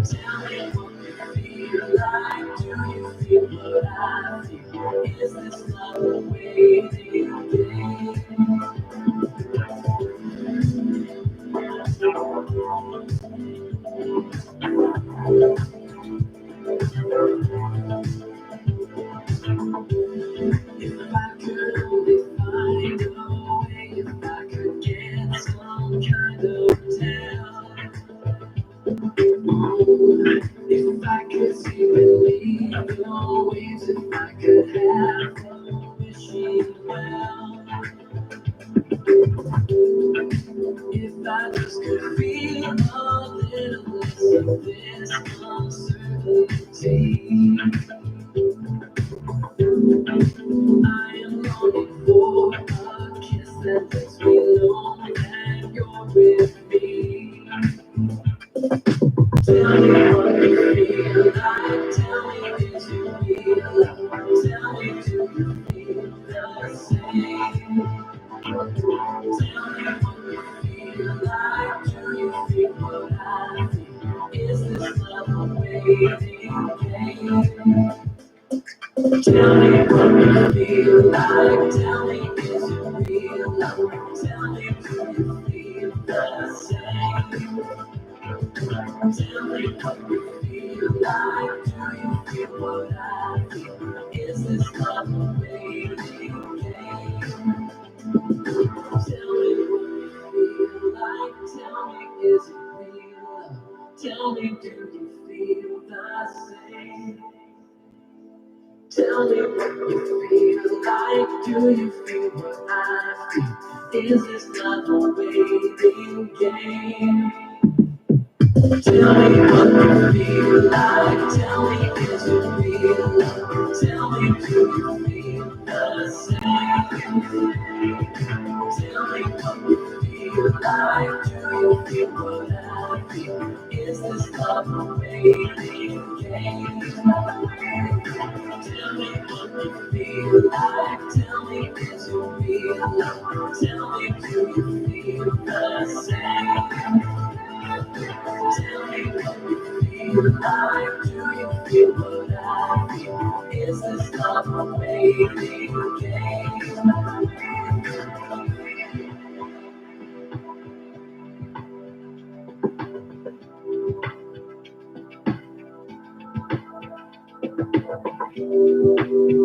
Tell me what you feel like, do you feel what I feel, is this love a waiting game? If I could only find a way, if I could get some kind of tell, if I could see beneath your waves, if I could have a wishing well, if I just could feel a little less of this uncertainty. I am longing for a kiss that lets me know that you're with me. Tell me what you feel like, tell me is it real, tell me do you feel the same? Tell me what you feel like, do you feel what I feel, is this love a waiting game? Tell me what you feel like, tell me is it real, tell me do you feel the same? Tell me what you feel feel like? Do you feel what I feel? Is this love a waiting game? Tell me what you feel like. Tell me, is it real? Tell me, do you feel the same? Tell me what you feel like. Do you feel what I feel? Is this love a waiting game? Tell me what you feel like. Tell me, is it real? Tell me, do you feel the same? Tell me what you feel like. Do you feel what I feel? Is this love a waiting game? Tell me what you feel like. Tell me, is it real? Tell me, do you feel the same? Tell me what you feel like. Do you feel what I feel? Is this love a waiting game?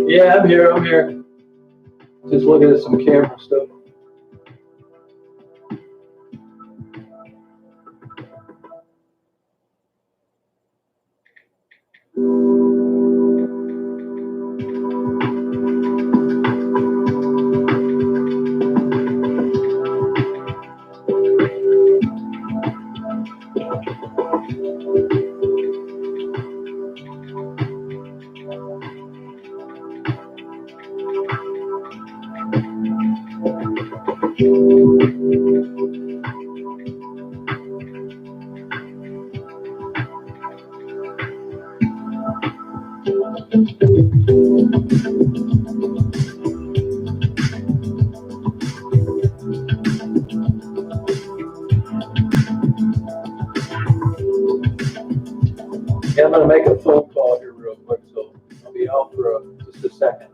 Yeah, I'm here. I'm here. Just looking at some camera stuff. Yeah, I'm gonna make a phone call here real quick, so I'll be out for just a second.